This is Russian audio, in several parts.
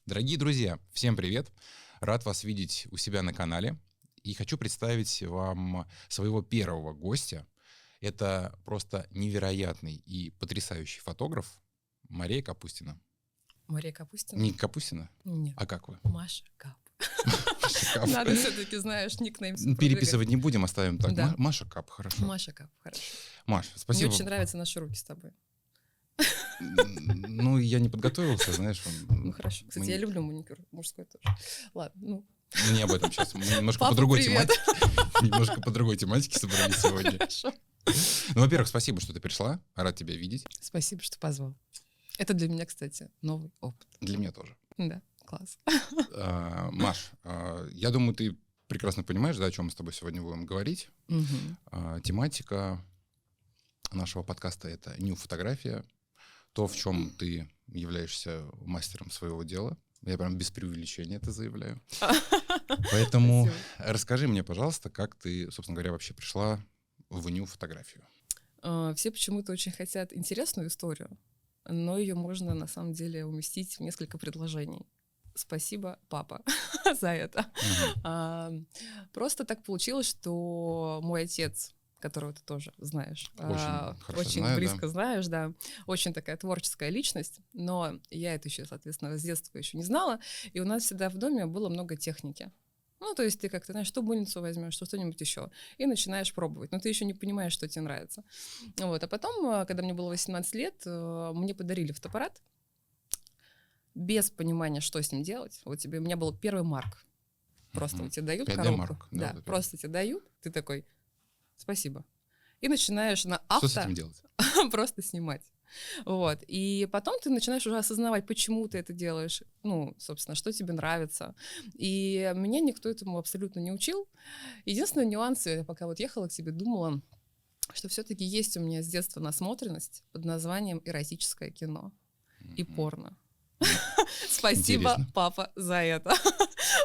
Дорогие друзья, всем привет! Рад вас видеть у себя на канале. И хочу представить вам своего первого гостя. Это просто невероятный и потрясающий фотограф Мария Капустина. Мария Капустина? Не Капустина? Нет. А как вы? Маша Кап. Надо все-таки, знаешь, никнейм Переписывать не будем, оставим так. Да. Маша Кап, хорошо. Маша Кап, хорошо. Маш, спасибо. Мне очень нравятся наши руки с тобой. Ну, я не подготовился, знаешь. Ну, хорошо. Кстати, я люблю маникюр мужской тоже. Ладно, Ну, не об этом сейчас. Мы немножко Папа, по другой привет. тематике. Немножко по другой тематике собрались сегодня. Хорошо. Ну, во-первых, спасибо, что ты пришла. Рад тебя видеть. Спасибо, что позвал. Это для меня, кстати, новый опыт. Для меня тоже. Да, класс. Маш, я думаю, ты прекрасно понимаешь, да, о чем мы с тобой сегодня будем говорить. Тематика нашего подкаста — это нью-фотография. То, в чем ты являешься мастером своего дела. Я прям без преувеличения это заявляю. Поэтому расскажи мне, пожалуйста, как ты, собственно говоря, вообще пришла в нью-фотографию. Все почему-то очень хотят интересную историю, но ее можно на самом деле уместить в несколько предложений. Спасибо, папа, за это. Просто так получилось, что мой отец, которого ты тоже знаешь, очень знаю, близко знаешь, да, очень такая творческая личность, но я это еще, соответственно, с детства еще не знала, и у нас всегда в доме было много техники. Ну, то есть ты как-то, знаешь, что мыльницу возьмешь, что-нибудь еще, и начинаешь пробовать, но ты еще не понимаешь, что тебе нравится. Вот. А потом, когда мне было 18 лет, мне подарили фотоаппарат, без понимания, что с ним делать. Вот тебе, у меня был первый марк. Просто тебе дают коробку. Mark, да, просто тебе дают, ты такой, спасибо. И начинаешь на авто... Что с этим делать? Просто снимать. Вот. И потом ты начинаешь уже осознавать, почему ты это делаешь, ну, собственно, что тебе нравится. И меня никто этому абсолютно не учил. Единственный нюанс, я пока вот ехала к тебе, думала, что все-таки есть у меня с детства насмотренность под названием эротическое кино и порно. Спасибо, Интересно. Папа, за это.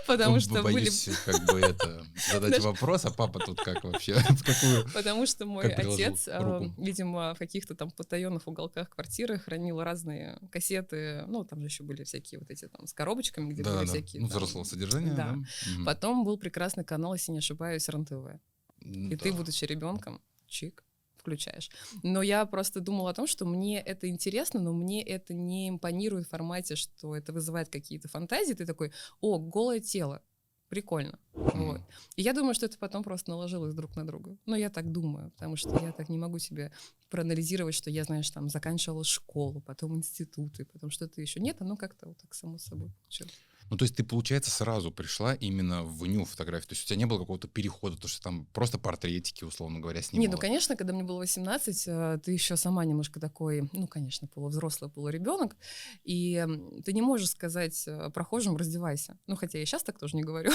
Потому что боюсь, как бы это задать вопрос, а папа тут как вообще? В какую? Потому что мой Как приложил отец, руку? видимо, в каких-то там потаенных уголках квартиры хранил разные кассеты. Ну, там же еще были всякие вот эти там с коробочками, где были всякие... Ну, там, взрослого содержания, да. да. Потом был прекрасный канал, если не ошибаюсь, РЕН-ТВ. И ты, будучи ребенком, чик, включаешь. Но я просто думала о том, что мне это интересно, но мне это не импонирует в формате, что это вызывает какие-то фантазии. Ты такой, о, голое тело, прикольно. Вот. И я думаю, что это потом просто наложилось друг на друга. Но я так думаю, потому что я так не могу себе проанализировать, что я, знаешь, там заканчивала школу, потом институты, потом что-то еще. Нет, оно как-то вот так само собой получилось. Ну, то есть ты, получается, сразу пришла именно в нью-фотографию. То есть у тебя не было какого-то перехода, то что там просто портретики, условно говоря, снимала. Не, ну, конечно, когда мне было 18, ты еще сама немножко такой, ну, конечно, полувзрослый, полуребенок, и ты не можешь сказать прохожим «раздевайся». Ну, хотя я сейчас так тоже не говорю.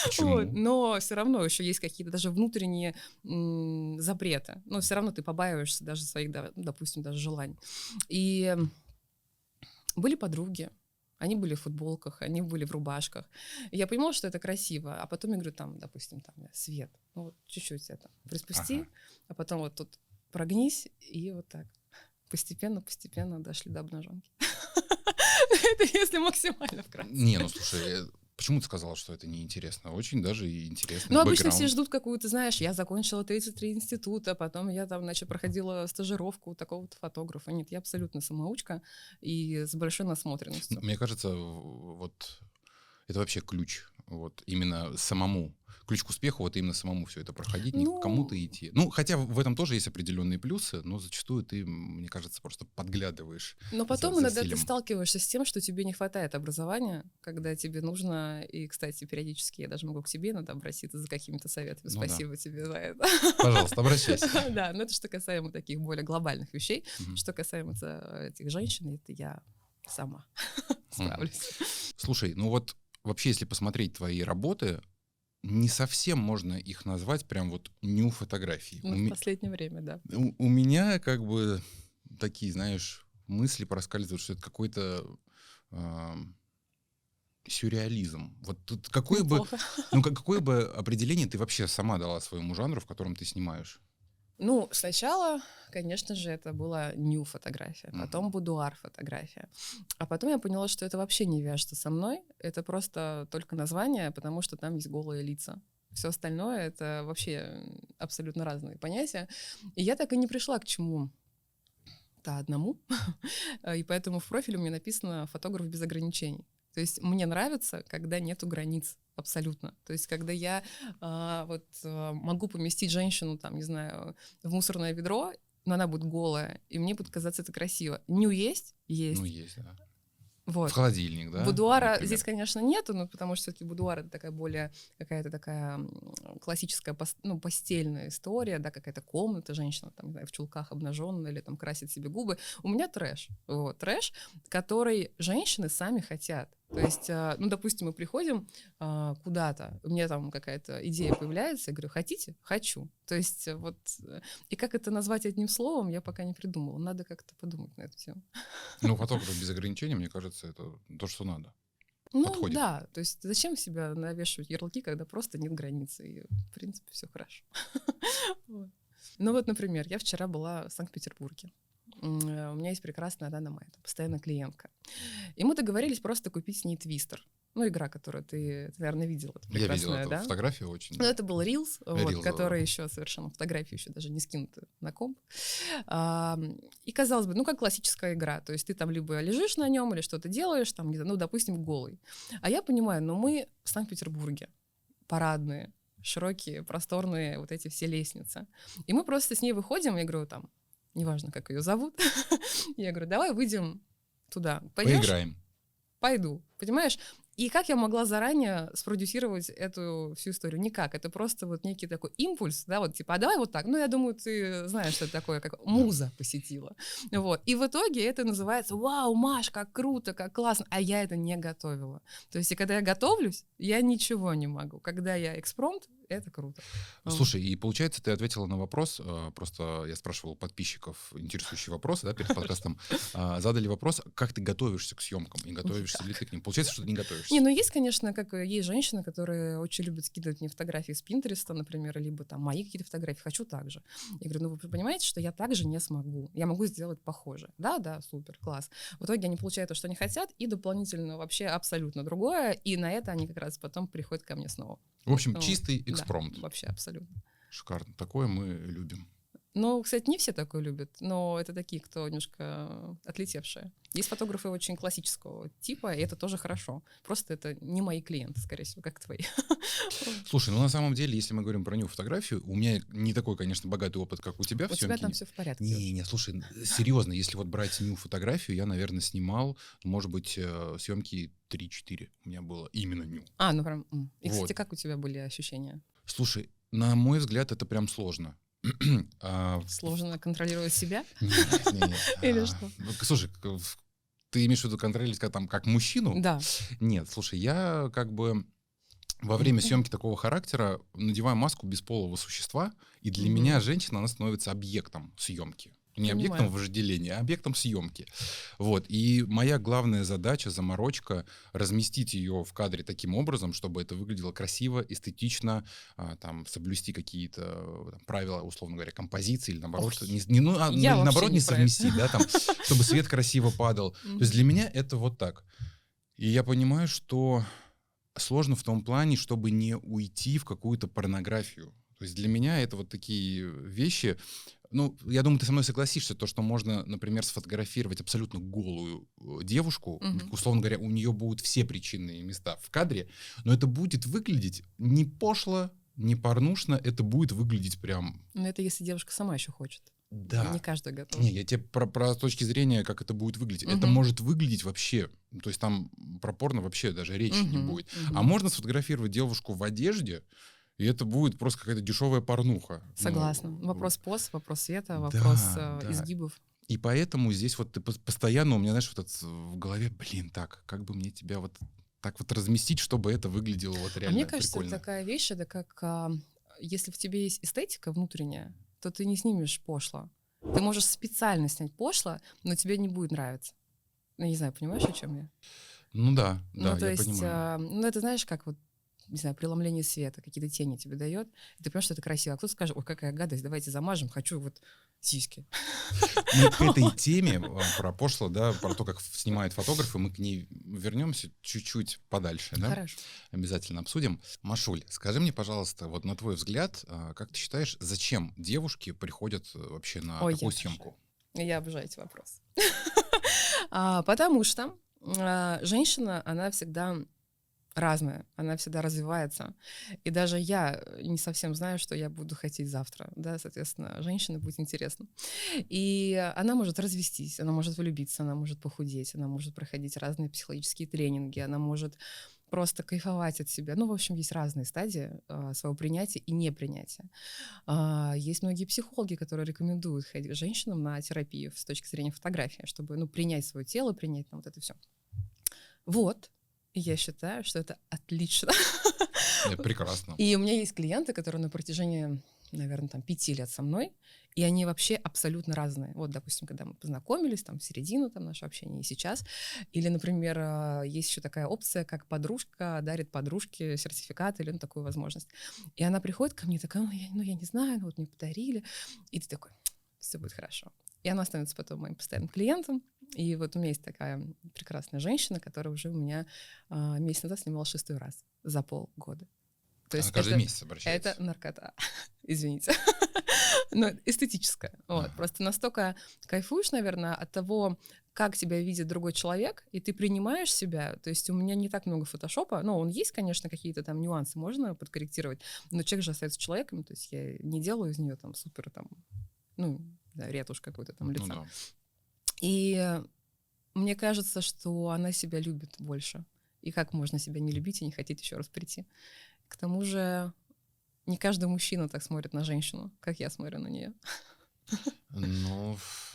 Почему? Вот, но все равно еще есть какие-то даже внутренние запреты. Но все равно ты побаиваешься даже своих, допустим, даже желаний. И были подруги. Они были в футболках, они были в рубашках. И я понимала, что это красиво. А потом я говорю, там, допустим, там, свет. Ну, вот чуть-чуть это приспусти, а потом вот тут прогнись, и вот так. Постепенно дошли до обнаженки. Это если максимально вкратце. Не, ну, слушай, почему ты сказала, что это неинтересно? Очень даже и интересно. Ну, обычно все ждут какую-то, знаешь, я закончила 33 института, потом я там, значит, проходила стажировку у такого-то фотографа. Нет, я абсолютно самоучка и с большой насмотренностью. Мне кажется, вот это вообще ключ. Вот именно самому. Ключ к успеху, вот именно самому все это проходить, не кому-то идти. Ну, хотя в этом тоже есть определенные плюсы, но зачастую ты, мне кажется, просто подглядываешь. Но потом иногда ты сталкиваешься с тем, что тебе не хватает образования, когда тебе нужно, и, кстати, периодически я даже могу к тебе иногда обратиться за какими-то советами. Спасибо тебе за это. Пожалуйста, обращайся. Да, но это что касаемо таких более глобальных вещей. Что касаемо этих женщин, это я сама справлюсь. Слушай, ну вот вообще, если посмотреть твои работы, не совсем можно их назвать прям вот нью-фотографией. Ну, в последнее время, да. У меня как бы такие, знаешь, мысли проскальзывают, что это какой-то сюрреализм. Вот тут какое бы определение ты вообще сама дала своему жанру, в котором ты снимаешь? Ну, сначала, конечно же, это была ню-фотография, потом будуар-фотография. А потом я поняла, что это вообще не вяжется со мной. Это просто только название, потому что там есть голые лица. Все остальное — это вообще абсолютно разные понятия. И я так и не пришла к чему-то одному. И поэтому в профиле у меня написано «фотограф без ограничений». То есть мне нравится, когда нету границ абсолютно. То есть когда я могу поместить женщину, там, не знаю, в мусорное ведро, но она будет голая, и мне будет казаться это красиво. Ню есть? Есть. Ну, есть, да. Вот. В холодильник, да? Будуара например? здесь, конечно, нету, но потому что все-таки будуар — это такая более какая-то такая классическая постельная история, да, какая-то комната, женщина там, не знаю, в чулках обнаженная или там красит себе губы. У меня трэш. Вот, трэш, который женщины сами хотят. То есть, допустим, мы приходим куда-то, у меня там какая-то идея появляется, я говорю, хотите? Хочу. То есть и как это назвать одним словом, я пока не придумала. Надо как-то подумать на эту тему. Ну, фотограф без ограничений, мне кажется, это то, что надо. Ну, Подходит. да, то есть зачем себя навешивать ярлыки, когда просто нет границы, и, в принципе, все хорошо. Ну вот, например, я вчера была в Санкт-Петербурге. У меня есть прекрасная Дана Майта, постоянная клиентка. И мы договорились просто купить с ней твистер. Ну, игра, которую ты наверное, видела. Я видел эту да? фотографию очень. Ну, это был Reels, Reels, который да. еще совершенно, фотографии еще даже не скинуты на комп. И казалось бы, как классическая игра. То есть ты там либо лежишь на нем, или что-то делаешь, там, допустим, голый. А я понимаю, мы в Санкт-Петербурге, парадные, широкие, просторные вот эти все лестницы. И мы просто с ней выходим, я говорю, там, неважно, как ее зовут, я говорю, давай выйдем туда. Пойдешь? Поиграем. Пойду. Понимаешь? И как я могла заранее спродюсировать эту всю историю? Никак. Это просто вот некий такой импульс, да, вот типа, а давай вот так. Ну, я думаю, ты знаешь, что это такое, как муза посетила. Вот. И в итоге это называется, вау, Маш, как круто, как классно. А я это не готовила. То есть, и когда я готовлюсь, я ничего не могу. Когда я экспромт, это круто. Слушай, и получается, ты ответила на вопрос, просто я спрашивал подписчиков интересующие вопросы, да, перед подкастом, задали вопрос, как ты готовишься к съемкам, и готовишься ли ты к ним. Получается, что ты не готовишься. Не, ну есть, конечно, есть женщины, которые очень любят скидывать мне фотографии с Пинтереста, например, либо там мои какие-то фотографии, хочу так же. Я говорю, вы понимаете, что я так же не смогу, я могу сделать похоже. Да, супер, класс. В итоге они получают то, что они хотят, и дополнительно вообще абсолютно другое, и на это они как раз потом приходят ко мне снова. В общем, чистый экспромт. Да, вообще абсолютно. Шикарно. Такое мы любим. Ну, кстати, не все такое любят, но это такие, кто немножко отлетевшие. Есть фотографы очень классического типа, и это тоже хорошо. Просто это не мои клиенты, скорее всего, как твои. Слушай, на самом деле, если мы говорим про нью-фотографию, у меня не такой, конечно, богатый опыт, как у тебя в съемке. У тебя там все в порядке. Не, слушай, серьезно, если вот брать нью-фотографию, я, наверное, снимал, может быть, съемки 3-4 у меня было именно нью. Ну прям. И, кстати, как у тебя были ощущения? Слушай, на мой взгляд, это прям сложно. Сложно контролировать себя? Нет. Или что? Слушай, ты имеешь в виду контролировать как мужчину? Да. Нет, слушай, я как бы во время съемки такого характера надеваю маску бесполого существа, и для меня женщина, она становится объектом съемки. Не объектом вожделения, а объектом съемки. Вот. И моя главная задача, заморочка, разместить ее в кадре таким образом, чтобы это выглядело красиво, эстетично, там, соблюсти какие-то правила, условно говоря, композиции, или наоборот, наоборот не совместить, да, там, чтобы свет красиво падал. То есть для меня это вот так. И я понимаю, что сложно в том плане, чтобы не уйти в какую-то порнографию. То есть для меня это вот такие вещи. Ну, я думаю, ты со мной согласишься, то, что можно, например, сфотографировать абсолютно голую девушку, условно говоря, у нее будут все причинные места в кадре, но это будет выглядеть не пошло, не порнушно, это будет выглядеть прям... Но это если девушка сама еще хочет. Да. Не каждый готов. Не, я тебе про точки зрения, как это будет выглядеть. Это может выглядеть вообще, то есть там про порно вообще даже речи не будет. А можно сфотографировать девушку в одежде, и это будет просто какая-то дешевая порнуха. Согласна. Вопрос поз, вопрос света, вопрос изгибов. И поэтому здесь вот ты постоянно у меня, знаешь, вот это в голове, так, как бы мне тебя вот так вот разместить, чтобы это выглядело вот реально мне кажется, прикольно. Это такая вещь, это как если в тебе есть эстетика внутренняя, то ты не снимешь пошло. Ты можешь специально снять пошло, но тебе не будет нравиться. Ну, не знаю, понимаешь, о чем я? Ну да, то я есть, понимаю. это знаешь, как вот не знаю, преломление света, какие-то тени тебе дает, и ты понимаешь, что это красиво. А кто-то скажет: ой, какая гадость, давайте замажем, хочу вот сиськи. Мы к этой теме про пошло, да, про то, как снимают фотографы, мы к ней вернемся чуть-чуть подальше, да? Хорошо. Обязательно обсудим. Машуль, скажи мне, пожалуйста, вот на твой взгляд, как ты считаешь, зачем девушки приходят вообще на такую съемку? Я обожаю эти вопросы. Потому что женщина, она всегда разная, она всегда развивается. И даже я не совсем знаю, что я буду хотеть завтра. Да? Соответственно, женщине будет интересно. И она может развестись, она может влюбиться, она может похудеть, она может проходить разные психологические тренинги, она может просто кайфовать от себя. Ну, в общем, есть разные стадии своего принятия и непринятия. Есть многие психологи, которые рекомендуют ходить женщинам на терапию с точки зрения фотографии, чтобы принять свое тело, принять вот это все. Вот. И я считаю, что это отлично. Прекрасно. И у меня есть клиенты, которые на протяжении, наверное, 5 лет со мной, и они вообще абсолютно разные. Вот, допустим, когда мы познакомились, в середину наше общение и сейчас. Или, например, есть еще такая опция, как подружка дарит подружке сертификат или такую возможность. И она приходит ко мне такая: я не знаю, вот мне подарили. И ты такой: все будет хорошо. И она становится потом моим постоянным клиентом. И вот у меня есть такая прекрасная женщина, которая уже у меня месяц назад снимала 6-й раз за полгода. То есть каждый месяц обращается. Это наркота. Извините. Но эстетическая. Вот. Просто настолько кайфуешь, наверное, от того, как тебя видит другой человек, и ты принимаешь себя. То есть у меня не так много фотошопа. Он есть, конечно, какие-то нюансы можно подкорректировать, но человек же остается человеком. То есть я не делаю из нее супер ретушь какую-то лица. Да. И мне кажется, что она себя любит больше. И как можно себя не любить и не хотеть еще раз прийти? К тому же не каждый мужчина так смотрит на женщину, как я смотрю на нее.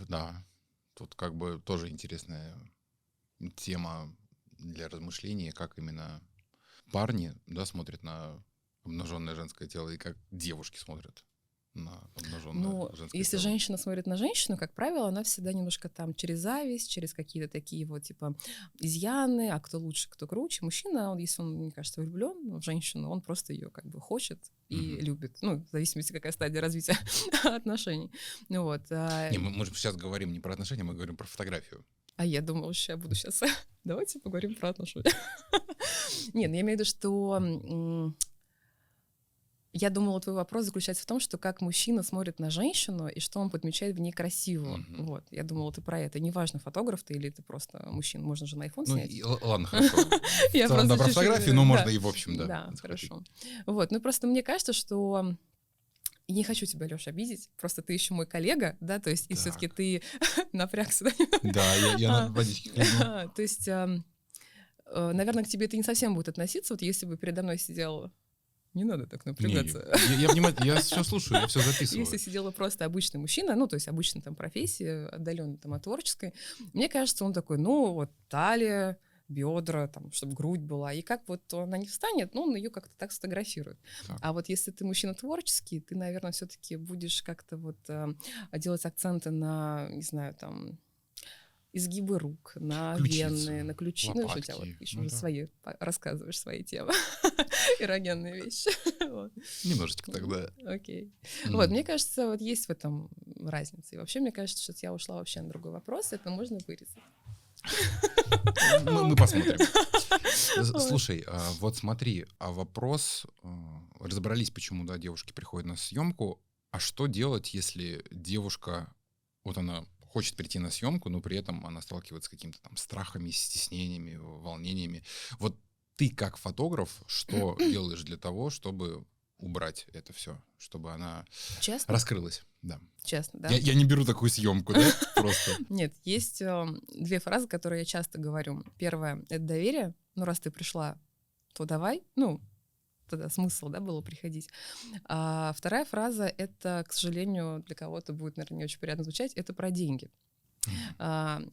Да. Тут тоже интересная тема для размышлений, как именно парни, смотрят на обнаженное женское тело и как девушки смотрят на обнаженное женское если тело. женщина смотрит на женщину, как правило, она всегда немножко через зависть, через какие-то такие изъяны, а кто лучше, кто круче. Мужчина, если он, мне кажется, влюблен в женщину, он просто ее хочет и любит. В зависимости, какая стадия развития отношений. Мы же сейчас говорим не про отношения, мы говорим про фотографию. А я думала, что я буду сейчас... Давайте поговорим про отношения. Нет, я имею в виду, что... Я думала, твой вопрос заключается в том, что как мужчина смотрит на женщину и что он подмечает в ней красивого. Вот. Я думала, ты про это. Неважно, фотограф ты или ты просто мужчина. Можно же на iPhone снять. Ладно, хорошо. Я про фотографию, но можно и в общем, да. Да, хорошо. Вот. Просто мне кажется, что... Я не хочу тебя, Лёша, обидеть. Просто ты еще мой коллега, да, то есть, и все-таки ты напрягся. Да, я на водичке хлебну. То есть, наверное, к тебе это не совсем будет относиться. Вот если бы передо мной сидел... Не надо так напрягаться. Я все слушаю, я все записываю. Если сидела просто обычный мужчина, то есть обычной профессии, отдаленно от творческой, мне кажется, он такой, талия, бедра, чтобы грудь была. И как она не встанет, он ее как-то так сфотографирует. Так. А если ты мужчина творческий, ты, наверное, все-таки будешь как-то делать акценты на, не знаю, изгибы рук, на вены, на ключи. Лопатки. Что у тебя еще свои, рассказываешь свои темы. Эрогенные вещи. Немножечко тогда. Окей. Мне кажется, есть в этом разница. И вообще, мне кажется, что я ушла вообще на другой вопрос, это можно вырезать. Мы посмотрим. Слушай, смотри, вопрос, разобрались, почему, девушки приходят на съемку, а что делать, если девушка, она хочет прийти на съемку, но при этом она сталкивается с какими-то страхами, стеснениями, волнениями. Ты как фотограф, что делаешь для того, чтобы убрать это все, чтобы она раскрылась? Да. Честно, да? Я не беру такую съемку, да? Просто. Нет, есть 2 фразы, которые я часто говорю. Первая — это доверие. Раз ты пришла, то давай. Тогда смысл, было приходить. А вторая фраза — это, к сожалению, для кого-то будет, наверное, не очень приятно звучать, это про деньги.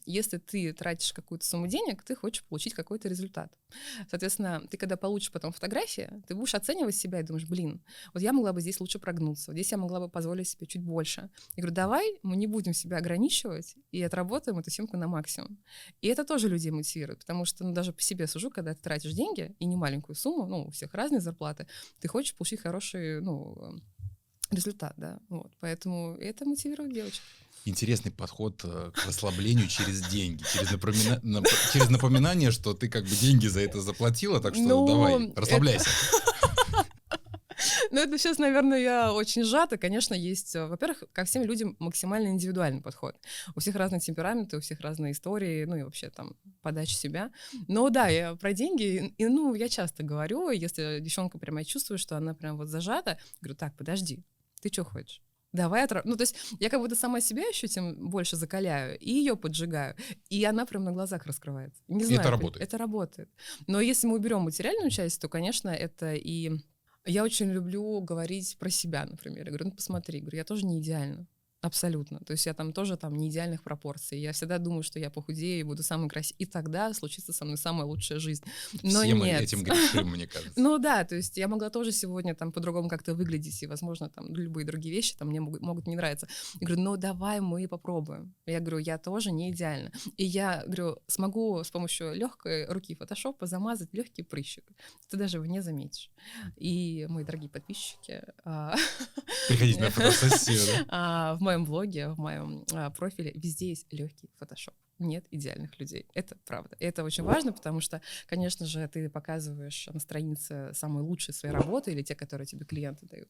Если ты тратишь какую-то сумму денег, ты хочешь получить какой-то результат. Соответственно, ты когда получишь потом фотографии, ты будешь оценивать себя и думаешь, блин, вот я могла бы здесь лучше прогнуться, вот здесь я могла бы позволить себе чуть больше. Я говорю, давай мы не будем себя ограничивать и отработаем эту съемку на максимум. И это тоже людей мотивирует, потому что даже по себе сужу, когда ты тратишь деньги, и не маленькую сумму, у всех разные зарплаты, ты хочешь получить хороший, результат, да. Вот. Поэтому это мотивирует девочек. Интересный подход к расслаблению через деньги, через напоминание, что ты как бы деньги за это заплатила, так что давай, расслабляйся. Это сейчас, наверное, я очень сжата. Конечно, есть, во-первых, ко всем людям максимально индивидуальный подход. У всех разные темпераменты, у всех разные истории, и вообще там подача себя. Но да, я про деньги, я часто говорю, если девчонка прямо я чувствую, что она прям вот зажата, говорю, так, подожди, ты что хочешь? Давай то есть я как будто сама себя еще тем больше закаляю и ее поджигаю, и она прям на глазах раскрывается. Не знаю, это работает. Это работает. Но если мы уберем материальную часть, то, конечно, это и... Я очень люблю говорить про себя, например. Я говорю, посмотри, я тоже не идеальна. Абсолютно. То есть я там тоже не идеальных пропорций. Я всегда думаю, что я похудею и буду самой красивой. И тогда случится со мной самая лучшая жизнь. Но все нет. мы этим грешим, мне кажется. Да, то есть я могла тоже сегодня по-другому как-то выглядеть, и, возможно, любые другие вещи мне могут не нравиться. Я говорю, давай мы попробуем. Я говорю, я тоже не идеальна. И я говорю, смогу с помощью легкой руки фотошопа замазать легкий прыщик. Ты даже его не заметишь. И, мои дорогие подписчики... Приходите на фотосессию, да? В моем блоге, в моем профиле везде есть легкий фотошоп. Нет идеальных людей. Это правда. И это очень важно, потому что, конечно же, ты показываешь на странице самые лучшие свои работы или те, которые тебе клиенты дают,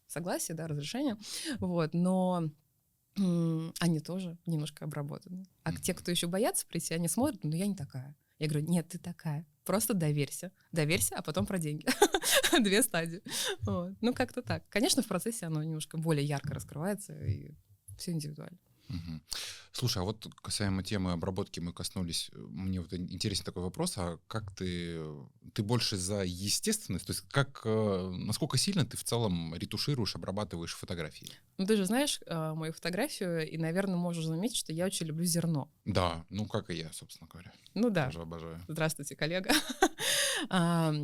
согласие, да, разрешение. Вот, но они тоже немножко обработаны. А те, кто еще боятся прийти, они смотрят, я не такая. Я говорю, нет, ты такая. Просто доверься. Доверься, а потом про деньги. 2 стадии. Вот. Как-то так. Конечно, в процессе оно немножко более ярко раскрывается, и все индивидуально. Угу. Слушай, а вот касаемо темы обработки мы коснулись. Мне вот интересен такой вопрос, а как ты больше за естественность? То есть насколько сильно ты в целом ретушируешь, обрабатываешь фотографии? Ты же знаешь мою фотографию, и, наверное, можешь заметить, что я очень люблю зерно. Да, как и я, собственно говоря. Да. Тоже обожаю. Здравствуйте, коллега.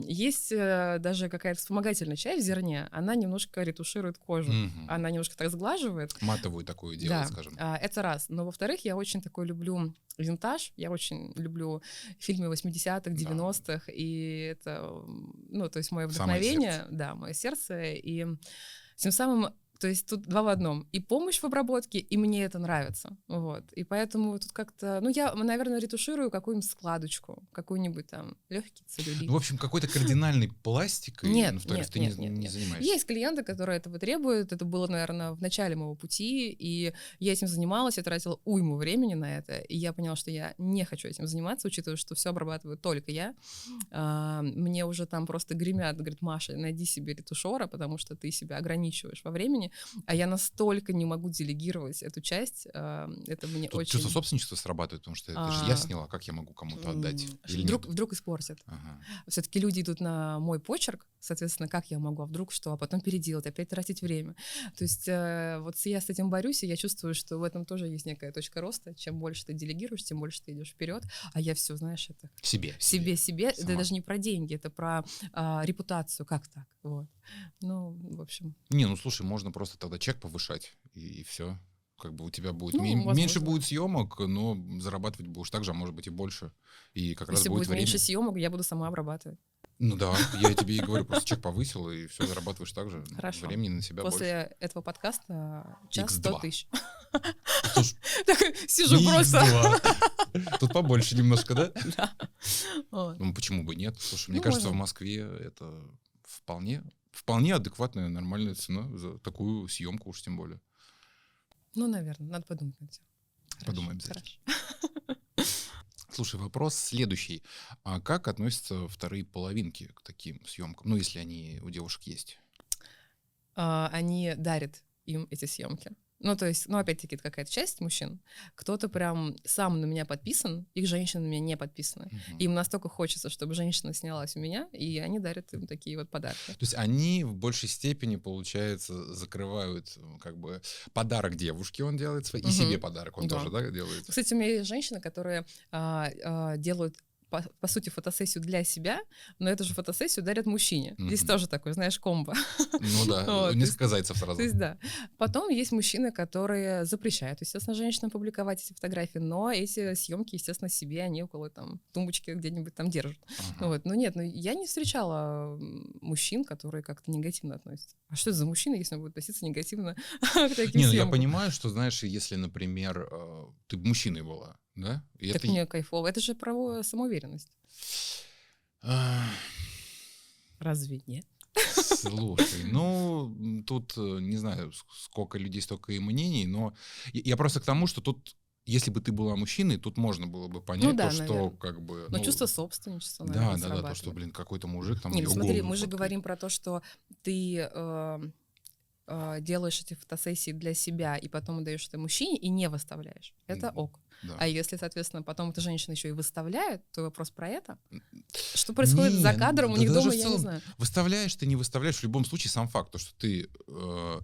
Есть даже какая-то вспомогательная часть в зерне, она немножко ретуширует кожу, она немножко так сглаживает. Матовую такую делает, скажем. Это раз. Но, во-вторых, я очень такой люблю винтаж, я очень люблю фильмы 80-х, 90-х, да. И это, то есть мое вдохновение, мое сердце, и тем самым... То есть тут 2 в 1. И помощь в обработке, и мне это нравится. Вот. И поэтому тут как-то... я, наверное, ретуширую какую-нибудь складочку, какой-нибудь там легкий целлюлит. В общем, какой-то кардинальной пластикой, нет, ты не занимаешься. Есть клиенты, которые этого требуют. Это было, наверное, в начале моего пути, и я этим занималась, я тратила уйму времени на это, и я поняла, что я не хочу этим заниматься, учитывая, что все обрабатываю только я. Мне уже там просто гремят, говорят, Маша, найди себе ретушера, потому что ты себя ограничиваешь во времени. А я настолько не могу делегировать эту часть, это мне тут очень... Чувство собственничества срабатывает, потому что это же я сняла, как я могу кому-то отдать? Вдруг испортят. Ага. Все-таки люди идут на мой почерк, соответственно, как я могу, а потом переделать, опять тратить время. То есть вот я с этим борюсь, и я чувствую, что в этом тоже есть некая точка роста. Чем больше ты делегируешь, тем больше ты идешь вперед. А я все, знаешь, это... Себе. Это даже не про деньги, это про репутацию. Как так? Вот. В общем... слушай, можно просто тогда чек повышать, и все. Как бы у тебя будет меньше будет съемок, но зарабатывать будешь так же, а может быть и больше. И как раз будет время. Если будет меньше съемок, я буду сама обрабатывать. Да, я тебе и говорю, просто чек повысил, и все, зарабатываешь так же. Хорошо. Времени на себя После больше. этого подкаста час 100 тысяч. Сижу просто. Тут побольше немножко, да? Да. Почему бы нет? Слушай, мне кажется, в Москве это вполне адекватная, нормальная цена за такую съемку уж тем более. Наверное, надо подумать над этим. Подумаем обязательно. Слушай, вопрос следующий. А как относятся вторые половинки к таким съемкам? Если они у девушек есть. Они дарят им эти съемки. Ну, то есть, ну, опять-таки, это какая-то часть мужчин. Кто-то прям сам на меня подписан, их женщины на меня не подписаны. Им настолько хочется, чтобы женщина снялась у меня, и они дарят им такие вот подарки. То есть они в большей степени, получается, закрывают как бы подарок девушке он делает свой, и себе подарок он тоже, да, делает? Кстати, у меня есть женщины, которые делают по сути, фотосессию для себя, но эту же фотосессию дарят мужчине. Здесь тоже такой, знаешь, комбо. Ну да, несколько зайцев сразу. То есть, да. Потом есть мужчины, которые запрещают, естественно, женщинам публиковать эти фотографии, но эти съемки, естественно, себе они около там тумбочки где-нибудь там держат. Вот. Но нет, я не встречала мужчин, которые как-то негативно относятся. А что это за мужчина, если он будет относиться негативно к таким съемкам? Я понимаю, что, знаешь, если, например, ты мужчиной была, да? И так мне кайфово. Это же про самоуверенность. Разве нет? Слушай, ну, тут, не знаю, сколько людей, столько и мнений, но я просто к тому, что тут, если бы ты была мужчиной, тут можно было бы понять, то, что наверное. как бы... Но чувство собственничества, наверное, Да, то, что, блин, какой-то мужик там... Не, ну смотри, мы же говорим про то, что ты... делаешь эти фотосессии для себя и потом отдаешь это мужчине и не выставляешь. Это ок. Да. А если, соответственно, потом эта женщина еще и выставляет, то вопрос про это. Что происходит за кадром у них дома, я не знаю. Выставляешь ты, не выставляешь, в любом случае сам факт, то, что ты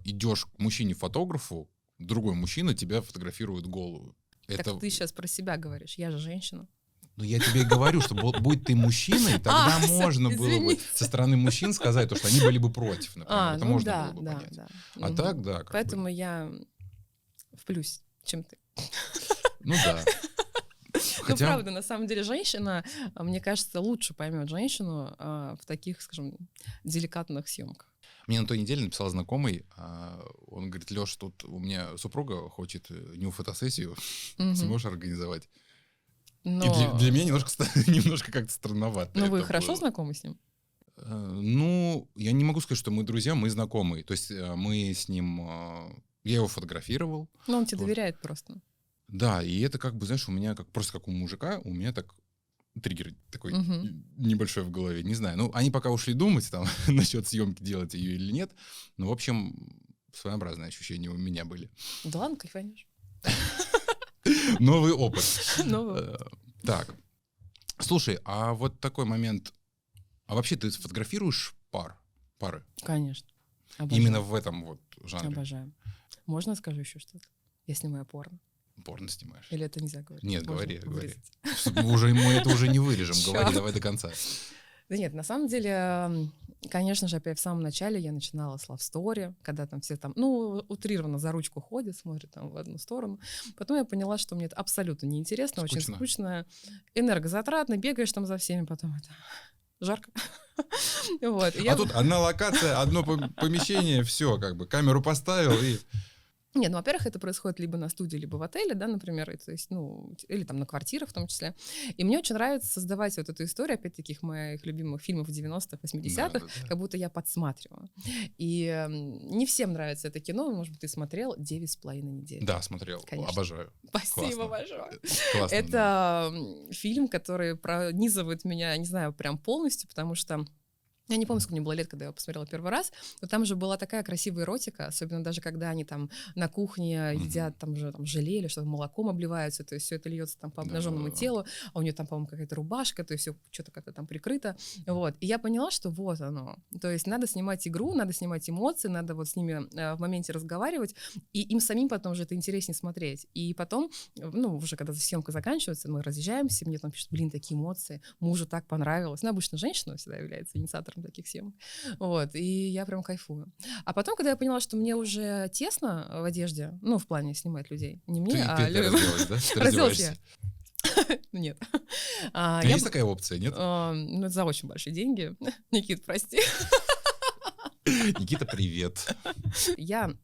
идешь к мужчине-фотографу, другой мужчина тебя фотографирует голову. Так ты сейчас про себя говоришь, я же женщина. Ну, я тебе и говорю, что будь ты мужчиной, тогда можно было бы со стороны мужчин сказать, то, что они были бы против, например. Это можно было бы понять. А так, да. Поэтому я в плюсе, чем ты. Ну да. Ну, правда, на самом деле женщина, мне кажется, лучше поймет женщину в таких, скажем, деликатных съемках. Мне на той неделе написал знакомый, он говорит: Лёш, тут у меня супруга хочет нью-фотосессию, сможешь организовать? Но... И для меня немножко как-то странновато. Ну, вы хорошо знакомы с ним? Ну, я не могу сказать, что мы друзья, мы знакомые. То есть мы с ним... Я его фотографировал. Ну, он тебе доверяет просто. Да, и это как бы, знаешь, у меня просто как у мужика, у меня так триггер такой небольшой в голове. Не знаю, ну, они пока ушли думать там насчет съемки, делать ее или нет. Но, в общем, своеобразные ощущения у меня были. Да ладно, кайфанешь. Новый опыт. Новый. Так. Слушай, а вот такой момент. А вообще ты фотографируешь пары? Конечно. Обожаю. Именно в этом вот жанре? Обожаю. Можно скажу еще что-то? Я снимаю порно. Порно снимаешь? Или это нельзя говорить? Нет, говори. Мы это уже не вырежем. Говори, давай до конца. Да нет, на самом деле, конечно же, опять в самом начале я начинала с Love Story, когда там все там, ну, утрированно за ручку ходят, смотрят там в одну сторону. Потом я поняла, что мне это абсолютно неинтересно, очень скучно, энергозатратно, бегаешь там за всеми, потом это жарко. Вот. А тут одна локация, одно помещение, все, как бы камеру поставил и... Нет, ну, во-первых, это происходит либо на студии, либо в отеле, да, например, то есть, ну, или там на квартирах в том числе. И мне очень нравится создавать вот эту историю, опять таких моих любимых фильмов 90-х, 80-х, да. Как будто я подсматриваю. И не всем нравится это кино, может быть, ты смотрел «9,5 недель». Да, смотрел, конечно. Обожаю. Спасибо большое. Классно, это да. Фильм, который пронизывает меня, не знаю, прям полностью, потому что я не помню, сколько мне было лет, когда я его посмотрела первый раз, но там же была такая красивая эротика, особенно даже когда они там на кухне едят там же там желе или что-то, молоком обливаются, то есть все это льется там по обнаженному телу, а у нее там, по-моему, какая-то рубашка, то есть все что-то как-то там прикрыто, вот. И я поняла, что вот оно, то есть надо снимать игру, надо снимать эмоции, надо вот с ними в моменте разговаривать, и им самим потом уже это интереснее смотреть. И потом, ну, уже когда съемка заканчивается, мы разъезжаемся, мне там пишут: блин, такие эмоции, мужу так понравилось. Ну, обычно женщина всегда является инициатором таких съемок. Вот, и я прям кайфую. А потом, когда я поняла, что мне уже тесно в одежде, ну, в плане снимать людей, не мне, а людям. Ты разделась я. Нет. Есть такая опция, нет? Ну, это за очень большие деньги. Никит, прости. Никита, привет. Я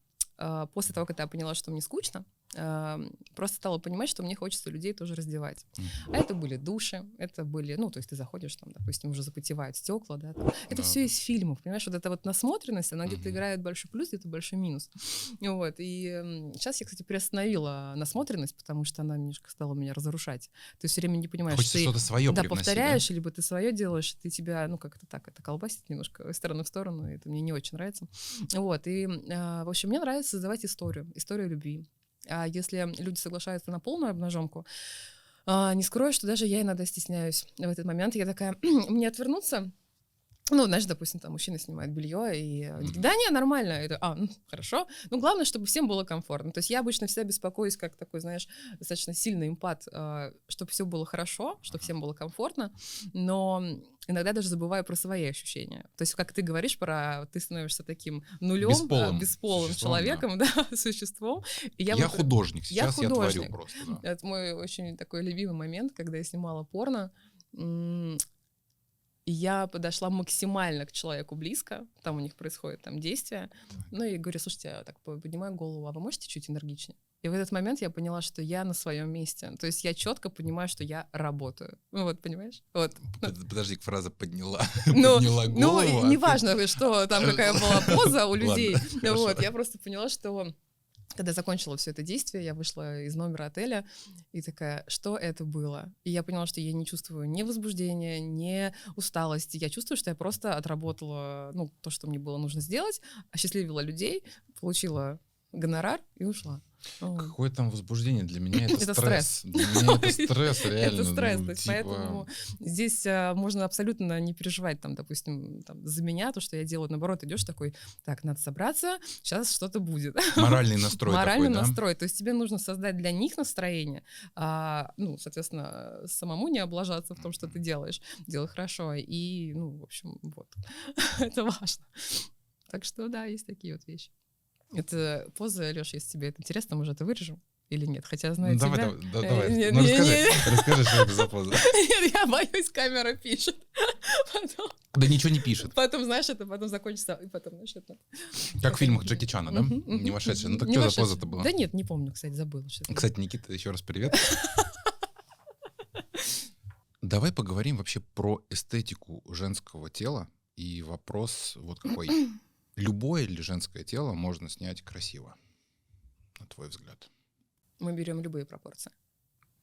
после того, когда я поняла, что мне скучно, просто стала понимать, что мне хочется людей тоже раздевать. А это были души, это были, ну, то есть ты заходишь, там, допустим, уже запотевают стекла, да, там. Это все из фильмов, понимаешь, вот эта вот насмотренность, она где-то играет большой плюс, где-то большой минус. Вот, и сейчас я, кстати, приостановила насмотренность, потому что она немножко стала меня разрушать. Ты все время не понимаешь, хочется ты что-то свое повторяешь, да? Либо ты свое делаешь, ты тебя, ну, как-то так, это колбасит немножко из стороны в сторону, и это мне не очень нравится. Вот, и, в общем, мне нравится создавать историю любви. А если люди соглашаются на полную обнаженку, не скрою, что даже я иногда стесняюсь в этот момент. Я такая, мне отвернуться? Ну, знаешь, допустим, там мужчина снимает белье, и да, не, нормально. Это, хорошо. Ну, главное, чтобы всем было комфортно. То есть я обычно всегда беспокоюсь, как такой, знаешь, достаточно сильный эмпат, чтобы все было хорошо, чтобы всем было комфортно, но иногда даже забываю про свои ощущения. То есть, как ты говоришь ты становишься таким нулем, бесполым человеком, да, существом. И я художник, сейчас я творю просто. Да. Это мой очень такой любимый момент, когда я снимала порно. Я подошла максимально к человеку близко, там у них происходит там действие, ну и говорю, слушайте, я так поднимаю голову, а вы можете чуть энергичнее? И в этот момент я поняла, что я на своем месте, то есть я четко понимаю, что я работаю, ну вот, понимаешь? Вот. Подожди, фраза подняла голову. Ну, неважно, что там какая была поза у людей, вот, я просто поняла, что... Когда закончила все это действие, я вышла из номера отеля и такая, что это было? И я поняла, что я не чувствую ни возбуждения, ни усталости. Я чувствую, что я просто отработала, ну, то, что мне было нужно сделать, осчастливила людей, получила гонорар и ушла. Какое там возбуждение? Для меня это стресс. Для меня это стресс, реально. Это стресс, то есть поэтому здесь можно абсолютно не переживать, там, допустим, за меня, то, что я делаю, наоборот, идешь такой, так, надо собраться, сейчас что-то будет. Моральный настрой такой, да? Моральный настрой, то есть тебе нужно создать для них настроение, ну, соответственно, самому не облажаться в том, что ты делаешь, делай хорошо, и, ну, в общем, вот, это важно. Так что, да, есть такие вот вещи. Это поза, Лёш, если тебе это интересно, может, это вырежем или нет? Хотя знаю тебя... Давай. Расскажи, что это за поза. Нет, я боюсь, камера пишет. Да ничего не пишет. Потом, знаешь, это потом закончится, и потом, знаешь, это... Как в фильмах Джеки Чана, да? Не вошедшая. Ну так что за поза-то была? Да нет, не помню, кстати, забыла. Кстати, Никита, еще раз привет. Давай поговорим вообще про эстетику женского тела. И вопрос вот какой... Любое ли женское тело можно снять красиво, на твой взгляд? Мы берем любые пропорции.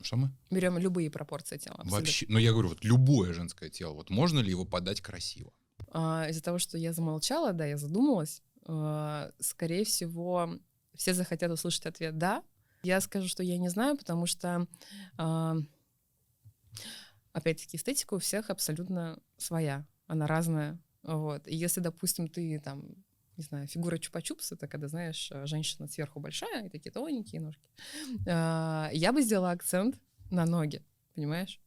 Что мы? Берем любые пропорции тела. Абсолютно. Вообще, ну я говорю, вот любое женское тело, вот можно ли его подать красиво? Из-за того, что я замолчала, да, я задумалась, скорее всего, все захотят услышать ответ «да». Я скажу, что я не знаю, потому что, опять-таки, эстетика у всех абсолютно своя, она разная. Вот. И если, допустим, ты там, не знаю, фигура чупа-чупс, это когда, знаешь, женщина сверху большая и такие тоненькие ножки, я бы сделала акцент на ноги, понимаешь?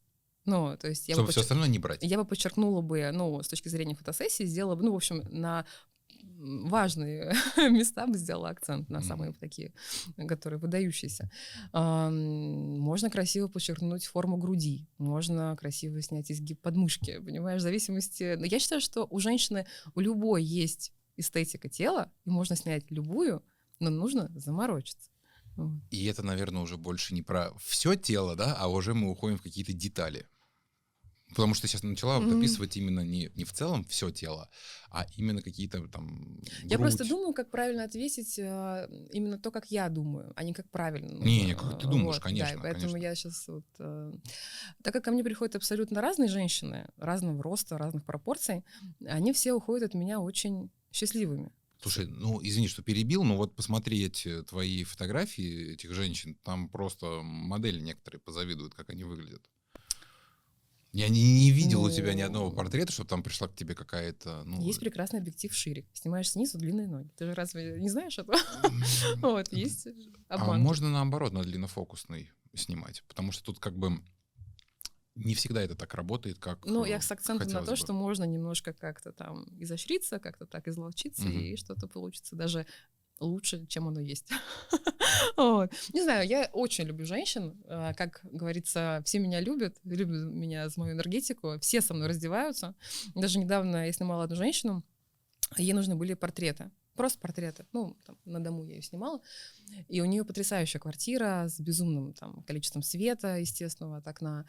Ну, то есть чтобы все остальное не брать. Я бы подчеркнула бы, ну, с точки зрения фотосессии, сделала бы, ну, в общем, на важные места бы сделала акцент, на самые такие, которые выдающиеся. Можно красиво подчеркнуть форму груди, можно красиво снять изгиб подмышки, понимаешь, в зависимости... Но я считаю, что у женщины, у любой есть эстетика тела, и можно снять любую, но нужно заморочиться. И это, наверное, уже больше не про все тело, да, а уже мы уходим в какие-то детали. Потому что сейчас начала описывать именно не в целом все тело, а именно какие-то там грудь. Я просто думаю, как правильно ответить именно то, как я думаю, а не как правильно. Не, как ты думаешь, вот, конечно. Да, поэтому конечно. я сейчас вот... Так как ко мне приходят абсолютно разные женщины, разного роста, разных пропорций, они все уходят от меня очень счастливыми. Слушай, ну, извини, что перебил, но вот посмотри эти твои фотографии этих женщин, там просто модели некоторые позавидуют, как они выглядят. Я не видел у тебя ни одного портрета, чтобы там пришла к тебе какая-то... Ну... Есть прекрасный объектив шире. Снимаешь снизу длинные ноги. Ты же разве не знаешь этого? Вот, есть обман. А можно наоборот на длиннофокусный снимать? Потому что тут как бы не всегда это так работает, как Ну, я с акцентом на то, что можно немножко как-то там изощриться, как-то так изловчиться, и что-то получится даже лучше, чем оно есть. Вот. Не знаю, я очень люблю женщин. Как говорится, все меня любят меня за мою энергетику, все со мной раздеваются. Даже недавно я снимала одну женщину, ей нужны были портреты. просто портреты. Ну, там, на дому я ее снимала. И у нее потрясающая квартира с безумным там количеством света естественного от окна.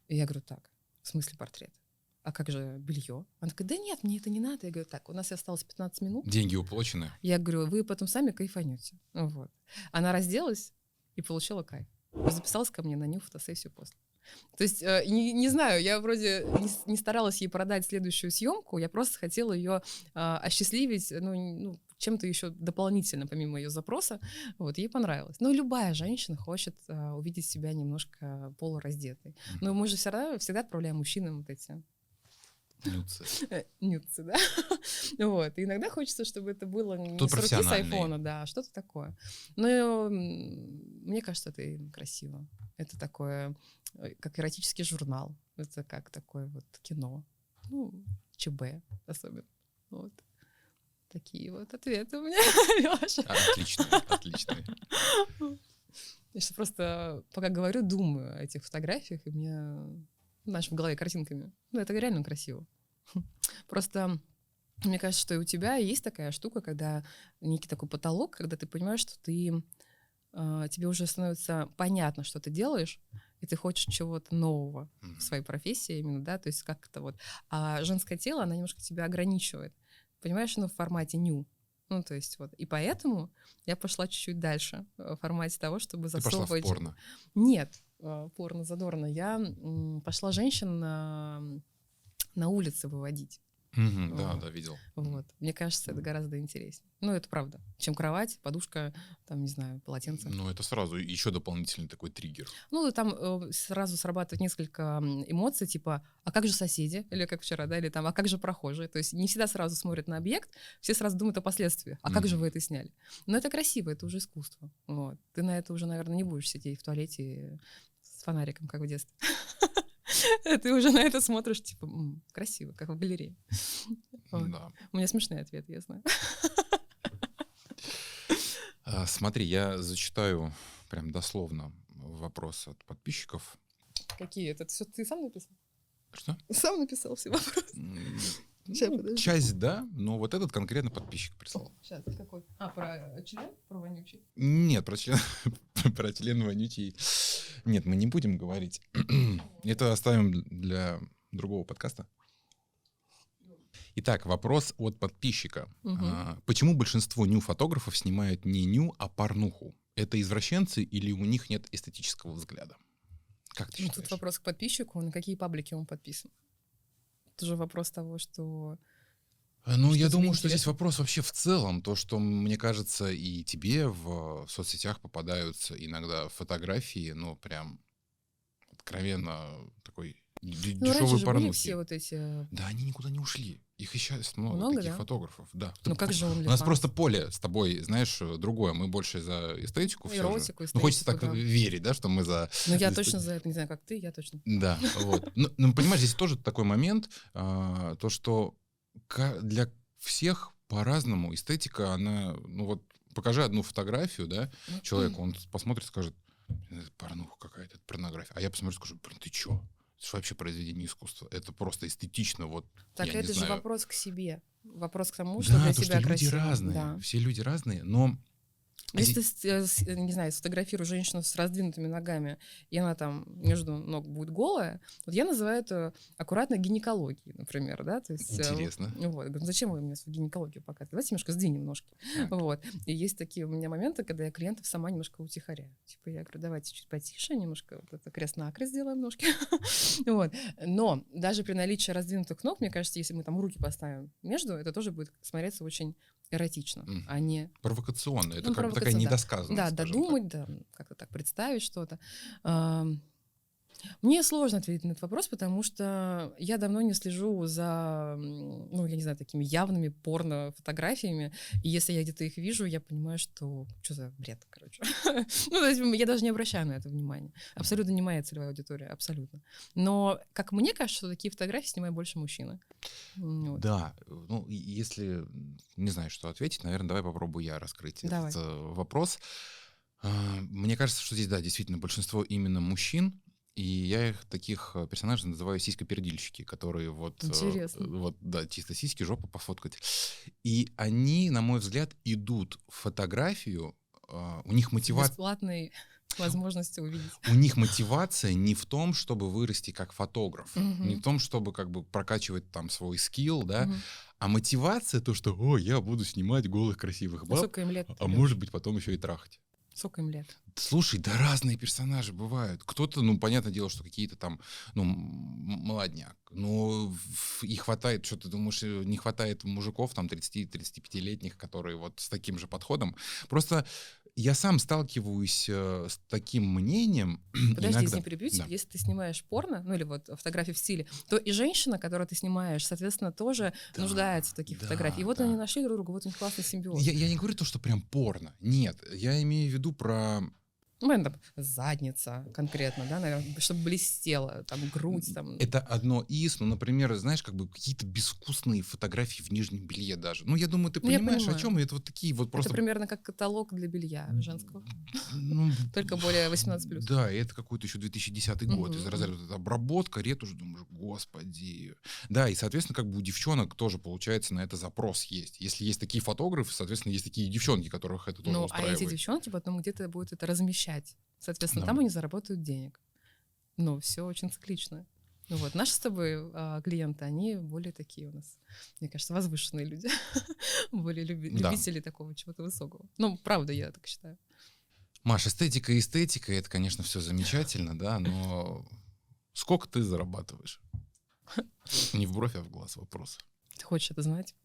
И я говорю, так, в смысле портрет? А как же белье? Она такая, да нет, мне это не надо. Я говорю, так, у нас осталось 15 минут. Деньги уплачены. Я говорю, вы потом сами кайфанете. Вот. Она разделась и получила кайф. Записалась ко мне на нью-фотосессию после. То есть, не знаю, я вроде не старалась ей продать следующую съемку, я просто хотела ее осчастливить, ну, чем-то еще дополнительно, помимо ее запроса. Вот, ей понравилось. Ну, любая женщина хочет увидеть себя немножко полураздетой. Но мы же всегда отправляем мужчинам вот эти... Нюцы, да? Вот. И иногда хочется, чтобы это было не с руки с айфона, да, а что-то такое. Но мне кажется, это красиво. Это такое, как эротический журнал. Это как такое вот кино. Ну, ЧБ особенно. Вот. Такие вот ответы у меня, Лёша. Отличные. Я сейчас просто, пока говорю, думаю о этих фотографиях, и мне, знаешь, в голове картинками. Ну, это реально красиво. Просто мне кажется, что и у тебя есть такая штука, когда некий такой потолок, когда ты понимаешь, что тебе уже становится понятно, что ты делаешь, и ты хочешь чего-то нового в своей профессии именно, да, то есть как это вот. А женское тело, оно немножко тебя ограничивает, понимаешь, в формате ню. Ну, то есть вот. И поэтому я пошла чуть-чуть дальше в формате того, чтобы засовывать... Ты пошла в порно? Нет, порно задорно. Я пошла женщин на улице выводить. Да, видел. Вот. Мне кажется, это гораздо интереснее. Ну, это правда. Чем кровать, подушка, там, не знаю, полотенце. Ну, это сразу еще дополнительный такой триггер. Ну, там сразу срабатывает несколько эмоций, типа, а как же соседи? Или как вчера, да? Или там, а как же прохожие? То есть не всегда сразу смотрят на объект, все сразу думают о последствиях. А как же вы это сняли? Но это красиво, это уже искусство. Вот. Ты на это уже, наверное, не будешь сидеть в туалете с фонариком, как в детстве. Ты уже на это смотришь, типа, красиво, как в галерее. Да. У меня смешный ответ, я знаю. Смотри, я зачитаю прям дословно вопрос от подписчиков. Какие? Это все ты сам написал? Что? Сам написал все вопросы? Часть, да, но вот этот конкретно подписчик прислал. Сейчас, какой? А, про член? Про вонючий? Нет, про член вонючий. Нет, мы не будем говорить. Это оставим для другого подкаста. Итак, вопрос от подписчика. Почему большинство ню-фотографов снимают не ню, а порнуху? Это извращенцы или у них нет эстетического взгляда? Как ты считаешь? Тут вопрос к подписчику, на какие паблики он подписан. Это же вопрос того, что... Ну, я думаю, что здесь вопрос вообще в целом. То, что, мне кажется, и тебе в соцсетях попадаются иногда фотографии, ну, прям откровенно такой дешевый порнухи. Все вот эти... Да, они никуда не ушли. Их и сейчас много таких да? фотографов. Да. Ну, как же у нас просто поле с тобой, знаешь, другое. Мы больше за эстетику все же. Эротику, эстетику, ну, хочется так верить, да, что мы за... Ну, я точно за это, не знаю, как ты, я точно. Да, вот. Ну, понимаешь, здесь тоже такой момент, то, что для всех по-разному эстетика, она, ну вот, покажи одну фотографию, да, человеку, он посмотрит, скажет, порнуха какая-то, порнография. А я посмотрю, скажу, блин, ты чё? Это же вообще произведение искусства. Это просто эстетично, вот, так я это не же знаю. Вопрос к себе. Вопрос к тому, что да, для то, себя что красиво. люди разные, Да. все люди разные, но... Если ты, не знаю, сфотографируешь женщину с раздвинутыми ногами, и она там между ног будет голая, вот я называю это аккуратно гинекологией, например, да, то есть... Интересно. Вот, говорю, зачем вы мне свою гинекологию показываете? Давайте немножко сдвинем ножки. Вот. И есть такие у меня моменты, когда я клиентов сама немножко утихаряю. Типа я говорю, давайте чуть потише, немножко вот это крест-накрест сделаем ножки. Вот. Но даже при наличии раздвинутых ног, мне кажется, если мы там руки поставим между, это тоже будет смотреться очень эротично, а не... Провокационно. Это Ну, как бы такая недосказанность. Да, додумать, да, как-то так представить что-то. Мне сложно ответить на этот вопрос, потому что я давно не слежу за, ну, я не знаю, такими явными порно-фотографиями. И если я где-то их вижу, я понимаю, что за бред, короче. Ну, то есть я даже не обращаю на это внимания. Абсолютно не моя целевая аудитория, абсолютно. Но, как мне кажется, что такие фотографии снимают больше мужчины. Вот. Да, ну, если не знаю, что ответить, наверное, давай попробую я раскрыть этот вопрос. Мне кажется, что здесь, да, действительно, большинство именно мужчин. И я их таких персонажей называю сиськопердильщики, которые вот, да, чисто сиськи, жопу пофоткать. И они, на мой взгляд, идут в фотографию, у них мотивация... Бесплатной возможности увидеть. У них мотивация не в том, чтобы вырасти как фотограф, не в том, чтобы как бы прокачивать там свой скилл, да, а мотивация то, что, я буду снимать голых красивых баб, сколько им лет, а может быть потом еще и трахать. Сколько им лет? Слушай, да разные персонажи бывают. Кто-то, понятное дело, что какие-то там, молодняк. Но и хватает, что ты думаешь, не хватает мужиков там 30-35-летних, которые вот с таким же подходом. Просто я сам сталкиваюсь с таким мнением. Подожди, иногда. Если не перебью тебя, если ты снимаешь порно, или вот фотографии в стиле, то и женщина, которую ты снимаешь, соответственно, тоже нуждается в таких фотографиях. И вот они нашли друг друга, вот у них классный симбиоз. Я не говорю то, что прям порно. Нет, я имею в виду про... Там задница конкретно, да, наверное, чтобы блестела, там, грудь, там. Это одно из, например, знаешь, как бы какие-то безвкусные фотографии в нижнем белье даже. Я думаю, ты понимаешь, о чем? Это вот такие вот просто... Это примерно как каталог для белья женского. Только более 18+. Да, и это какой-то еще 2010 год. Из разряда обработка, ретушь, думаешь, господи. Да, и, соответственно, как бы у девчонок тоже, получается, на это запрос есть. Если есть такие фотографы, соответственно, есть такие девчонки, которых это тоже устраивает. А эти девчонки потом где-то будут это размещать. Соответственно, там они заработают денег. Все очень циклично. Наши с тобой клиенты, они более такие у нас, мне кажется, возвышенные люди. Более любители такого чего-то высокого. Правда, я так считаю. Маш, эстетика, это, конечно, все замечательно, да, но сколько ты зарабатываешь? Не в бровь, а в глаз вопрос. Ты хочешь это знать?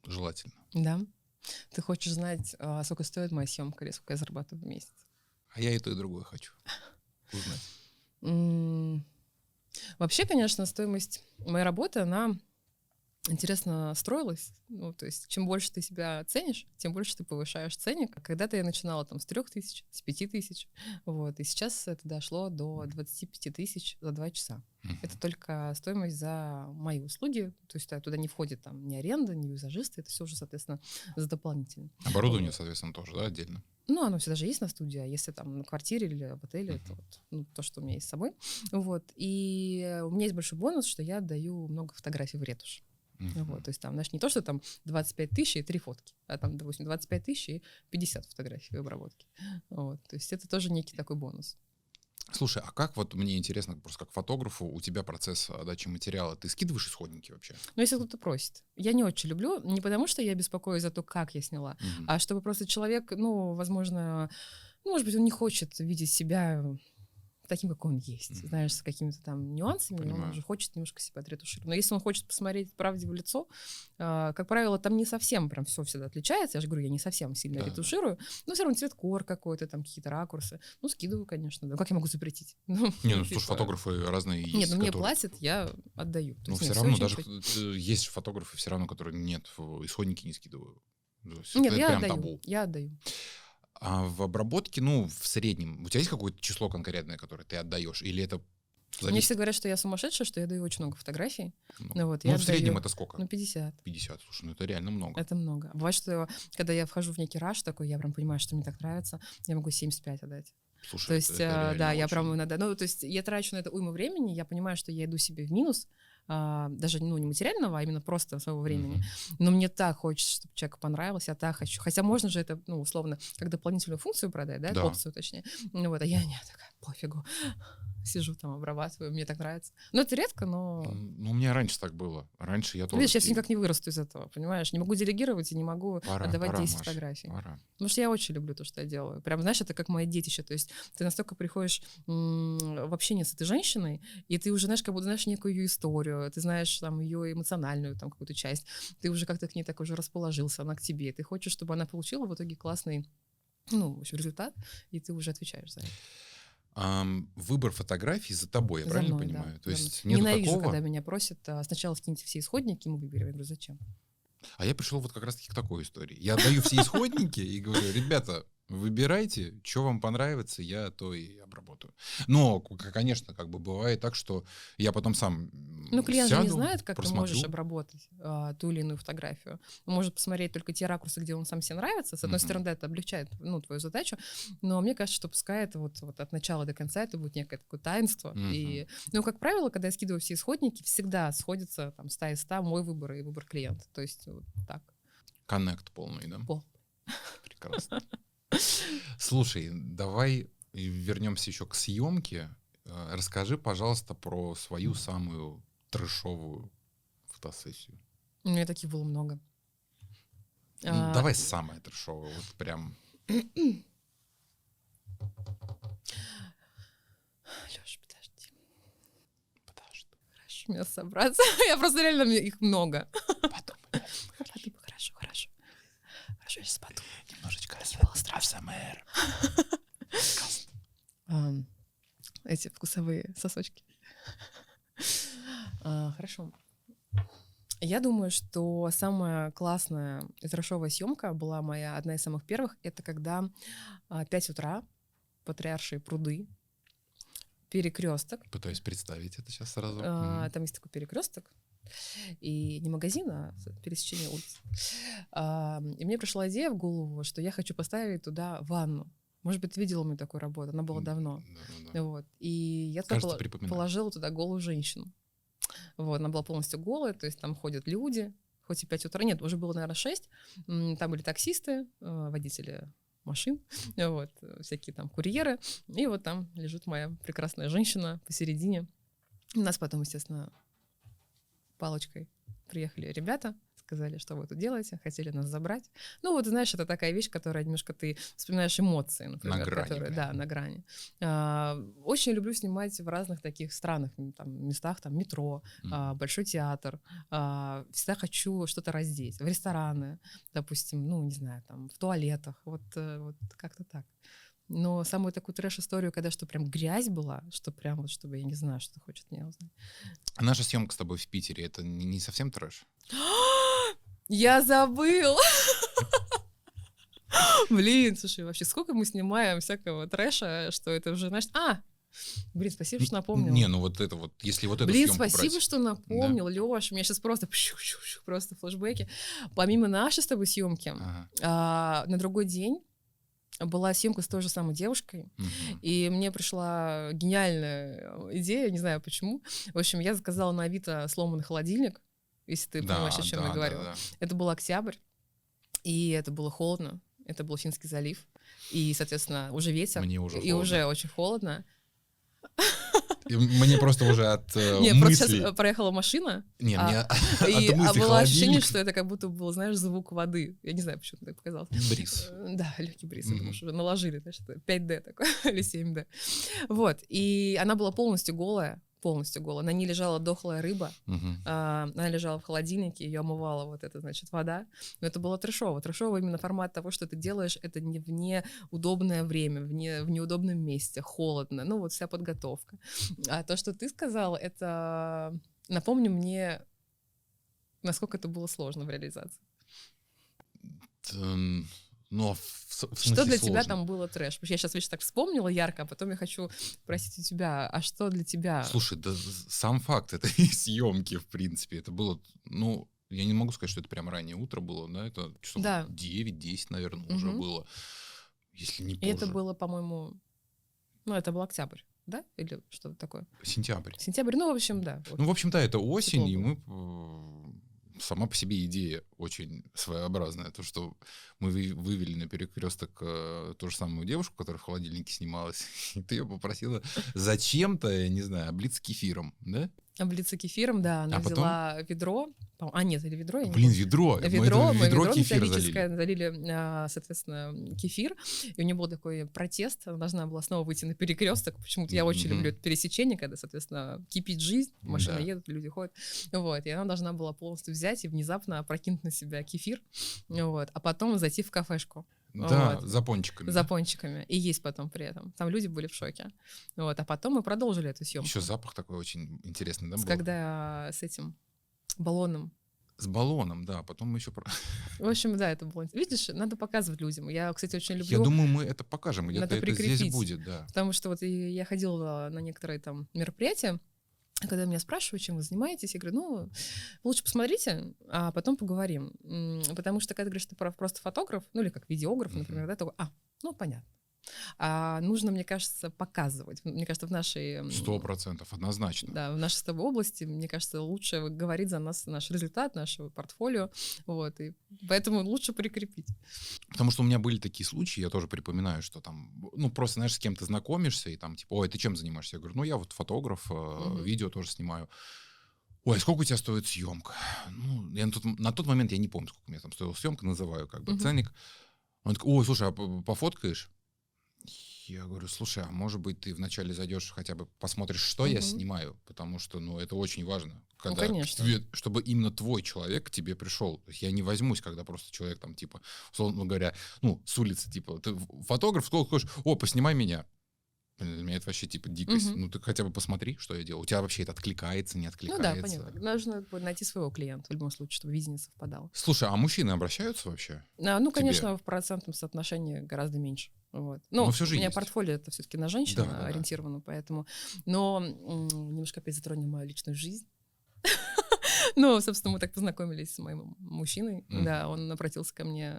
Желательно. Да. Ты хочешь знать, сколько стоит моя съемка или сколько я зарабатываю в месяц? А я и то, и другое хочу узнать. Вообще, конечно, стоимость моей работы, она интересно строилась. То есть, чем больше ты себя ценишь, тем больше ты повышаешь ценник. Когда-то я начинала там с 3000, с 5000. И сейчас это дошло до 25 тысяч за 2 часа. Это только стоимость за мои услуги. То есть туда не входит там ни аренда, ни визажисты. Это все уже, соответственно, за дополнительно. Оборудование, соответственно, тоже, да, отдельно? Оно все даже есть на студии, а если там на квартире или в отеле, это то, что у меня есть с собой. И у меня есть большой бонус, что я отдаю много фотографий в ретушь. То есть там, знаешь, не то, что там 25 тысяч и 3 фотки, а там, допустим, 25 тысяч и 50 фотографий в обработке. То есть это тоже некий такой бонус. Слушай, а как мне интересно, просто как фотографу, у тебя процесс отдачи материала, ты скидываешь исходники вообще? Если кто-то просит. Я не очень люблю, не потому что я беспокоюсь за то, как я сняла, а чтобы просто человек, возможно, может быть, он не хочет видеть себя таким, как он есть, знаешь, с какими-то там нюансами, Понимаю. Он уже хочет немножко себя отретушировать. Но если он хочет посмотреть правде в лицо, как правило, там не совсем прям все всегда отличается. Я же говорю, я не совсем сильно ретуширую, но все равно цветкор какой-то, там какие-то ракурсы. Скидываю, конечно, да. Как я могу запретить? Слушай, фотографы разные есть. Нет, мне платят, я отдаю. Все равно, даже есть фотографы все равно, которые исходники не скидывают. Нет, я отдаю. А в обработке, в среднем, у тебя есть какое-то число конкретное, которое ты отдаешь? Или это зависит? Мне все говорят, что я сумасшедшая, что я даю очень много фотографий. В среднем это сколько? 50. 50, слушай, это реально много. Это много. Бывает, что когда я вхожу в некий раш такой, я прям понимаю, что мне так нравится, я могу 75 отдать. Слушай, то есть, да, я прям иногда... то есть я трачу на это уйму времени, я понимаю, что я иду себе в минус, даже не материального, а именно просто своего времени. Но мне так хочется, чтобы человеку понравилось, я так хочу. Хотя можно же это, условно, как дополнительную функцию продать, да? Опцию, точнее. А я не такая, пофигу. Сижу там, обрабатываю, мне так нравится. Это редко, но... у меня раньше так было. Раньше я тоже... Видишь, я все никак не вырасту из этого, понимаешь? Не могу делегировать и не могу отдавать 10 фотографий. Потому что я очень люблю то, что я делаю. Прям, знаешь, это как мое детище. То есть ты настолько приходишь в общение с этой женщиной, и ты уже, знаешь, как будто знаешь некую ее историю, ты знаешь там ее эмоциональную там какую-то часть, ты уже как-то к ней так уже расположился, она к тебе. Ты хочешь, чтобы она получила в итоге классный, в общем, результат, и ты уже отвечаешь за это. Выбор фотографий за тобой, я правильно понимаю? Да, то есть нету ненавижу, такого... когда меня просят, сначала скиньте все исходники, мы выберем. Я говорю, зачем? А я пришел как раз-таки к такой истории. Я отдаю все исходники и говорю, ребята, Выбирайте, что вам понравится, я то и обработаю. Но, конечно, как бы бывает так, что я потом сам клиент же не сяду, знает, как просмотрю. ты можешь обработать ту или иную фотографию. Он может посмотреть только те ракурсы, где он сам себе нравится. С одной стороны, да, это облегчает твою задачу, но мне кажется, что пускай это вот от начала до конца это будет некое такое таинство. И, как правило, когда я скидываю все исходники, всегда сходится там 100 из 100 мой выбор и выбор клиента. То есть вот так. Коннект полный, да? Полный. Прекрасно. Слушай, давай вернемся еще к съемке. Расскажи, пожалуйста, про свою самую трэшовую фотосессию. У меня таких было много. Давай самое трэшовое, вот прям. Лёш, подожди. Хорошо, меня собраться. Я просто реально, их много. Потом. Хорошо. Хорошо, я сейчас подумаю. Немножечко АСМР. Эти вкусовые сосочки. Хорошо. Я думаю, что самая классная и трэшовая съемка была моя, одна из самых первых. Это когда 5 утра, Патриаршие пруды, перекресток. Пытаюсь представить это сейчас сразу. Там есть такой перекресток. И не магазин, а пересечение улиц. И мне пришла идея в голову, что я хочу поставить туда ванну. Может быть, ты видела мою такую работу, она была давно. Да. Вот. И я туда положила туда голую женщину. Вот, она была полностью голая, то есть там ходят люди, хоть и 5 утра, нет, уже было, наверное, 6. Там были таксисты, водители машин, вот, всякие там курьеры. И вот там лежит моя прекрасная женщина посередине. У нас потом, естественно, палочкой приехали ребята, сказали, что вы тут делаете, хотели нас забрать. Ну вот, знаешь, это такая вещь, которая немножко ты вспоминаешь эмоции, например. На грани. Которые, да, на грани. Очень люблю снимать в разных таких странных там, местах, там метро, Большой театр. Всегда хочу что-то раздеть. В рестораны, допустим, ну, не знаю, там, в туалетах. Вот как-то так. Но самую такую трэш-историю, когда что прям грязь была, что прям вот, чтобы я не знаю, что хочет меня узнать. А наша съемка с тобой в Питере, это не совсем трэш? Я забыл! Блин, слушай, вообще сколько мы снимаем всякого трэша, что это уже, знаешь... Блин, спасибо, что напомнил. Не, ну вот это вот, если вот эту Блин, съемку спасибо, брать. что напомнил, да. Лёш. У меня сейчас просто флешбеки. Помимо нашей с тобой съемки, на другой день была съемка с той же самой девушкой, и мне пришла гениальная идея, не знаю почему. В общем, я заказала на Авито сломанный холодильник, если ты понимаешь, о чем я говорю. Да. Это был октябрь, и это было холодно, это был Финский залив, и, соответственно, уже ветер, мне уже и уже очень холодно. Мне просто уже от Нет, просто сейчас проехала машина, не, мне от мысли было ощущение, что это как будто был, знаешь, звук воды. Я не знаю, почему так показалось. Бриз. Да, легкий бриз, потому что уже наложили, знаешь, 5D такой, или 7D. Вот, и она была полностью голая. На ней лежала дохлая рыба, она лежала в холодильнике, ее омывала вот эта, значит, вода. Но это было трэшово. Трэшово именно формат того, что ты делаешь, это не в неудобное время, в неудобном месте, холодно, ну вот вся подготовка. А то, что ты сказал, это, напомни мне, насколько это было сложно в реализации. Но в смысле что для сложно? тебя там было трэш? Потому что я сейчас, видишь, так вспомнила ярко, а потом я хочу спросить у тебя, а что для тебя? Слушай, да сам факт этой съемки, в принципе, это было, ну, я не могу сказать, что это прям раннее утро было, да, это часов 9-10, наверное, уже было, если не позже. И это было, по-моему, ну, это был октябрь, да? Или что-то такое? Сентябрь, ну, в общем, да. Вот. Ну, в общем, да, это осень, и мы... Сама по себе идея очень своеобразная. То, что мы вывели на перекресток ту же самую девушку, которая в холодильнике снималась, и ты ее попросила зачем-то, я не знаю, облиться кефиром, да? Облиться кефиром, да. Она взяла ведро. Нет, или ведро? Блин, ведро. Ведро кефир залили, соответственно, кефир. И у нее был такой протест. Она должна была снова выйти на перекресток. Почему-то я очень люблю это пересечение, когда, соответственно, кипит жизнь, машины едут, люди ходят. Вот. И она должна была полностью взять и внезапно опрокинуть на себя кефир. Вот. А потом зайти в кафешку. Да, вот. За пончиками. За пончиками. И есть потом при этом. Там люди были в шоке. Вот. А потом мы продолжили эту съемку. Еще запах такой очень интересный, да, был? Когда с этим баллоном С баллоном, да, потом мы еще... В общем, да, это было... Видишь, надо показывать людям. Я, кстати, очень люблю... Я думаю, мы это покажем, Надо где-то это здесь будет, да. Потому что вот я ходила на некоторые там мероприятия, когда меня спрашивают, чем вы занимаетесь, я говорю, ну, лучше посмотрите, а потом поговорим. Потому что, когда ты говоришь, ты просто фотограф, ну, или как видеограф, например, да, то, ну, понятно. А нужно, мне кажется, показывать. Мне кажется, в нашей... 100%, однозначно. Да, в нашей с тобой области, мне кажется, лучше говорить за нас наш результат, наше портфолио. Вот, и поэтому лучше прикрепить. Потому что у меня были такие случаи, я тоже припоминаю, что там, ну, просто, знаешь, с кем-то знакомишься, и там, типа, ой, ты чем занимаешься? Я говорю, ну, я вот фотограф, видео тоже снимаю. Ой, сколько у тебя стоит съемка? Ну, я на тот момент я не помню, сколько мне там стоила съемка, называю как бы ценник. Он такой, ой, слушай, а пофоткаешь? Я говорю, слушай, а может быть, ты вначале зайдешь, хотя бы посмотришь, что я снимаю, потому что, ну, это очень важно. Когда конечно. Чтобы именно твой человек к тебе пришел. То есть я не возьмусь, когда просто человек там, типа, условно говоря, ну, с улицы, типа, ты фотограф, сколько хочешь, о, поснимай меня. Для меня это вообще, типа, дикость. Ну, ты хотя бы посмотри, что я делаю. У тебя вообще это откликается, не откликается. Ну да, понятно. Нужно найти своего клиента в любом случае, чтобы видение совпадало. Слушай, а мужчины обращаются вообще? Ну, конечно, в процентном соотношении гораздо меньше. Вот. Но все же у меня есть. портфолио это все-таки на женщин ориентировано, поэтому. Но немножко опять затронем мою личную жизнь. Ну, собственно, мы так познакомились с моим мужчиной. Да, он обратился ко мне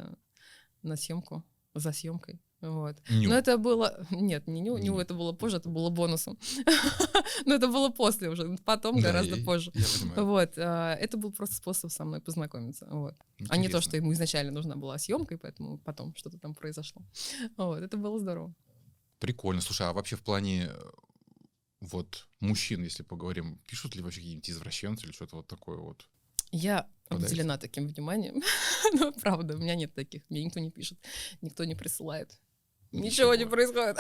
на съемку, за съемкой. Вот. Но это было... Нет, не ню, это было позже, это было бонусом. Но это было после уже, потом, гораздо позже. Я понимаю. Вот. Это был просто способ со мной познакомиться. Вот. А не то, что ему изначально нужна была съемка, и поэтому потом что-то там произошло. Вот. Это было здорово. Прикольно. Слушай, а вообще в плане вот мужчин, если поговорим, пишут ли вообще какие-нибудь извращенцы или что-то вот такое вот? Я обделена таким вниманием. Ну, правда, у меня нет таких. Мне никто не пишет, никто не присылает. Ничего не происходит.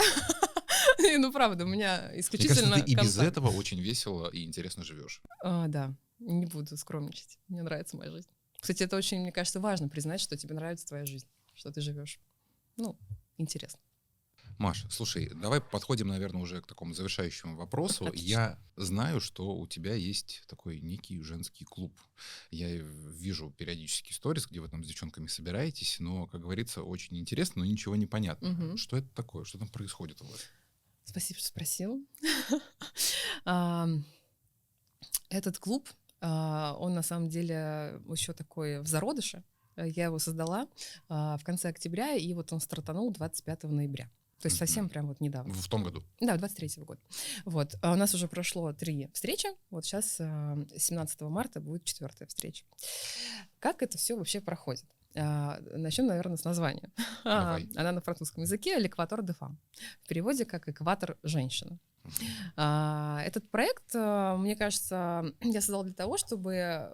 Ну, правда, у меня исключительно... Мне кажется, ты и без этого очень весело и интересно живешь. Да, не буду скромничать. Мне нравится моя жизнь. Кстати, это очень, мне кажется, важно признать, что тебе нравится твоя жизнь, что ты живешь. Ну, интересно. Маш, слушай, давай подходим, наверное, уже к такому завершающему вопросу. Отлично. Я знаю, что у тебя есть такой некий женский клуб. Я вижу периодически сторис, где вы там с девчонками собираетесь, но, как говорится, очень интересно, но ничего не понятно. Что это такое? Что там происходит у вас? Спасибо, что спросил. Этот клуб, он на самом деле еще такой в зародыше. Я его создала в конце октября, и вот он стартанул 25 ноября. То есть совсем прям вот недавно. В том году? Да, 23-го года. Вот. У нас уже прошло 3 встречи. Вот сейчас 17 марта будет 4-я встреча. Как это все вообще проходит? Начнем, наверное, с названия. Она на французском языке «L'équateur de femme». В переводе как «экватор женщины». Этот проект, мне кажется, я создала для того, чтобы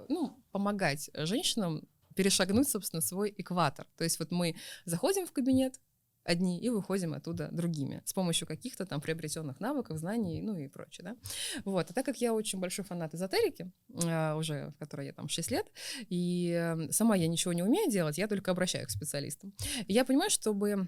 помогать женщинам перешагнуть, собственно, свой экватор. То есть вот мы заходим в кабинет одни и выходим оттуда другими с помощью каких-то там приобретенных навыков, знаний, ну и прочее, да. Вот. А так как я очень большой фанат эзотерики, уже в которой я там 6 лет, и сама я ничего не умею делать, я только обращаюсь к специалистам. И я понимаю, чтобы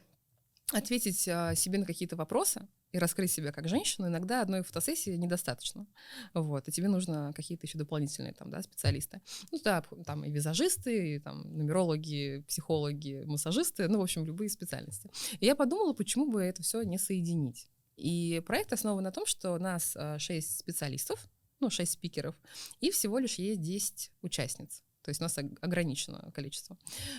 ответить себе на какие-то вопросы и раскрыть себя как женщину, иногда одной фотосессии недостаточно. Вот. И тебе нужно какие-то еще дополнительные там, да, специалисты. Ну да, там и визажисты, и там нумерологи, психологи, массажисты, ну, в общем, любые специальности. И я подумала, почему бы это все не соединить. И проект основан на том, что у нас 6 специалистов, 6 спикеров, и всего лишь есть 10 участниц. То есть у нас ограниченное количество.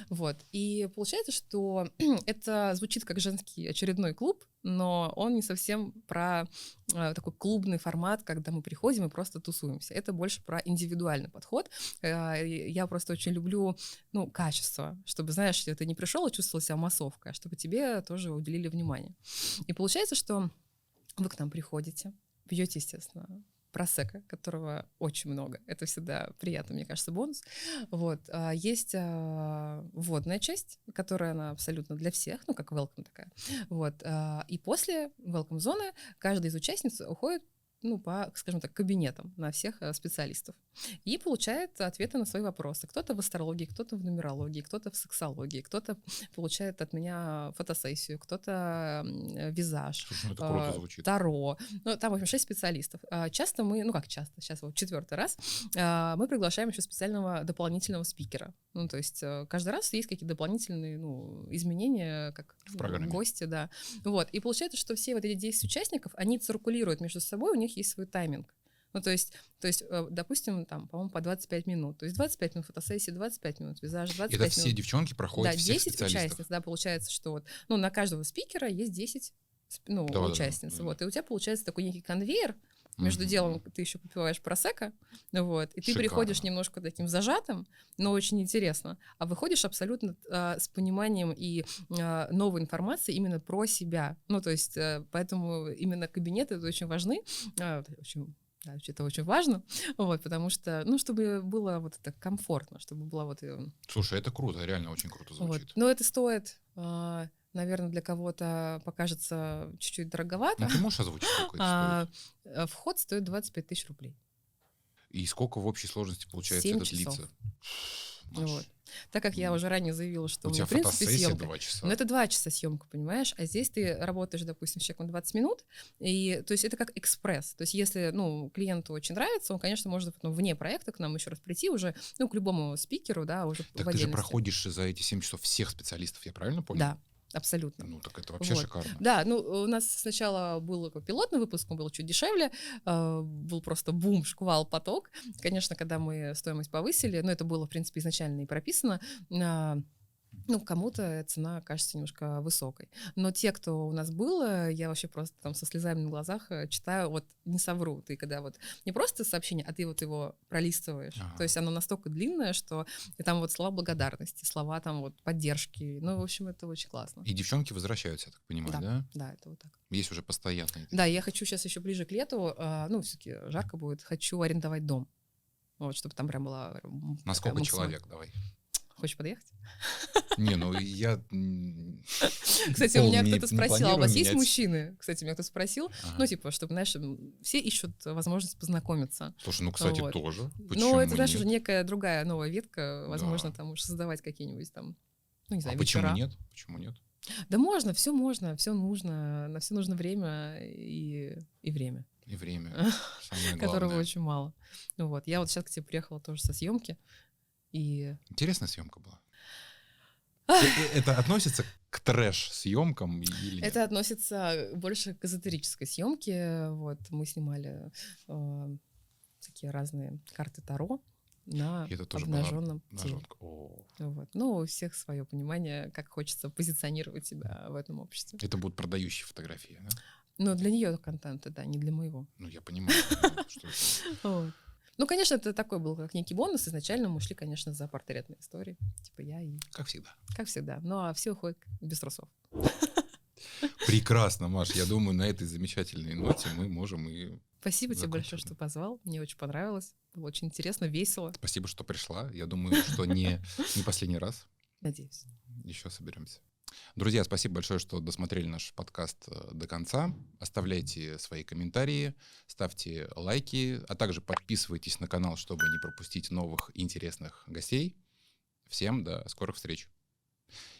Вот. И получается, что это звучит как женский очередной клуб, но он не совсем про такой клубный формат, когда мы приходим и просто тусуемся. Это больше про индивидуальный подход. Я просто очень люблю качество, чтобы, знаешь, ты не пришел и чувствовал себя массовкой, а чтобы тебе тоже уделили внимание. И получается, что вы к нам приходите, пьете, естественно, просекко, которого очень много. Это всегда приятно, мне кажется, бонус. Вот. Есть вводная часть, которая она абсолютно для всех, как welcome такая. Вот. И после welcome зоны каждая из участниц уходит по, скажем так, кабинетам на всех специалистов. И получает ответы на свои вопросы. Кто-то в астрологии, кто-то в нумерологии, кто-то в сексологии, кто-то получает от меня фотосессию, кто-то визаж, Слушай, это круто звучит. таро. Ну, там, в общем, 6 специалистов. Часто мы, сейчас вот 4-й раз, мы приглашаем еще специального дополнительного спикера. Ну, то есть каждый раз есть какие-то дополнительные изменения, как в программе. Гости, да. Вот. И получается, что все вот эти 10 участников, они циркулируют между собой, у них есть свой тайминг. Ну, то есть, допустим, там, по-моему, по 25 минут. То есть 25 минут фотосессии, 25 минут визаж, 25 минут. Это все девчонки проходят всех 10 специалистов. участниц, да, получается, что вот, на каждого спикера есть 10 участниц. Да. Вот, и у тебя получается такой некий конвейер. Между делом ты еще попиваешь просекко, вот, и ты Шикарно. приходишь немножко таким зажатым, но очень интересно, а выходишь абсолютно с пониманием и новой информацией именно про себя. Ну, то есть, поэтому именно кабинеты это очень важны, это очень важно, вот, потому что, чтобы было вот это комфортно, чтобы было вот... Слушай, это круто, реально очень круто звучит. Вот. Но это стоит, наверное, для кого-то покажется чуть-чуть дороговато. Ну, ты можешь озвучить, сколько это стоит? Вход стоит 25 тысяч рублей. И сколько в общей сложности получается 7 это часов. длится? Вот. Так как я уже ранее заявила, что у тебя в принципе фотосессия съемка. 2 часа. Но это 2 часа съемка, понимаешь? А здесь ты работаешь, допустим, с человеком 20 минут, и то есть это как экспресс. То есть если, клиенту очень нравится, он, конечно, может потом вне проекта к нам еще раз прийти уже, к любому спикеру, да, уже Так в ты же отдельности. проходишь за эти 7 часов всех специалистов, я правильно понял? Да. Абсолютно. Ну, так это вообще шикарно. Да, у нас сначала был пилотный выпуск, он был чуть дешевле, был просто бум, шквал, поток. Конечно, когда мы стоимость повысили, это было, в принципе, изначально и прописано, кому-то цена кажется немножко высокой. Но те, кто у нас был, я вообще просто там со слезами на глазах читаю, вот не совру, ты когда вот не просто сообщение, а ты вот его пролистываешь. Ага. То есть оно настолько длинное, что и там вот слова благодарности, слова там вот поддержки. В общем, это очень классно. И девчонки возвращаются, я так понимаю, да? Да, это вот так. Есть уже постоянные. Да, я хочу сейчас еще ближе к лету, все-таки жарко будет, хочу арендовать дом. Вот, чтобы там прям была... На сколько человек, давай? Хочешь подъехать? Не, я... Кстати, у меня кто-то спросил, а у вас есть мужчины? Кстати, меня кто-то спросил, чтобы, знаешь, все ищут возможность познакомиться. Слушай, кстати, тоже. Почему это, знаешь, уже некая другая новая ветка, возможно, там уж создавать какие-нибудь там, не знаю, вечера. Почему нет? Да можно, все нужно, на все нужно время и время. И время, самое главное. Которого очень мало. Я вот сейчас к тебе приехала тоже со съемки. Интересная съемка была. Это относится к трэш-съемкам или нет? Это относится больше к эзотерической съемке. Вот, мы снимали такие разные карты Таро на обнаженном теле. Вот. У всех свое понимание, как хочется позиционировать себя в этом обществе. Это будут продающие фотографии, да? Но для нее контента, да, не для моего. Я понимаю, что это. Конечно, это такой был как некий бонус. Изначально мы шли, конечно, за портретной историей. Я и... Как всегда. Как всегда. А все уходят без трусов. Прекрасно, Маш. Я думаю, на этой замечательной ноте мы можем и... Спасибо тебе большое, что позвал. Мне очень понравилось. Было очень интересно, весело. Спасибо, что пришла. Я думаю, что не последний раз. Надеюсь. Еще соберемся. Друзья, спасибо большое, что досмотрели наш подкаст до конца. Оставляйте свои комментарии, ставьте лайки, а также подписывайтесь на канал, чтобы не пропустить новых интересных гостей. Всем до скорых встреч.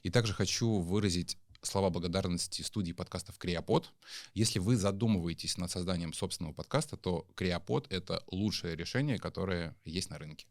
И также хочу выразить слова благодарности студии подкастов Creapod. Если вы задумываетесь над созданием собственного подкаста, то Creapod — это лучшее решение, которое есть на рынке.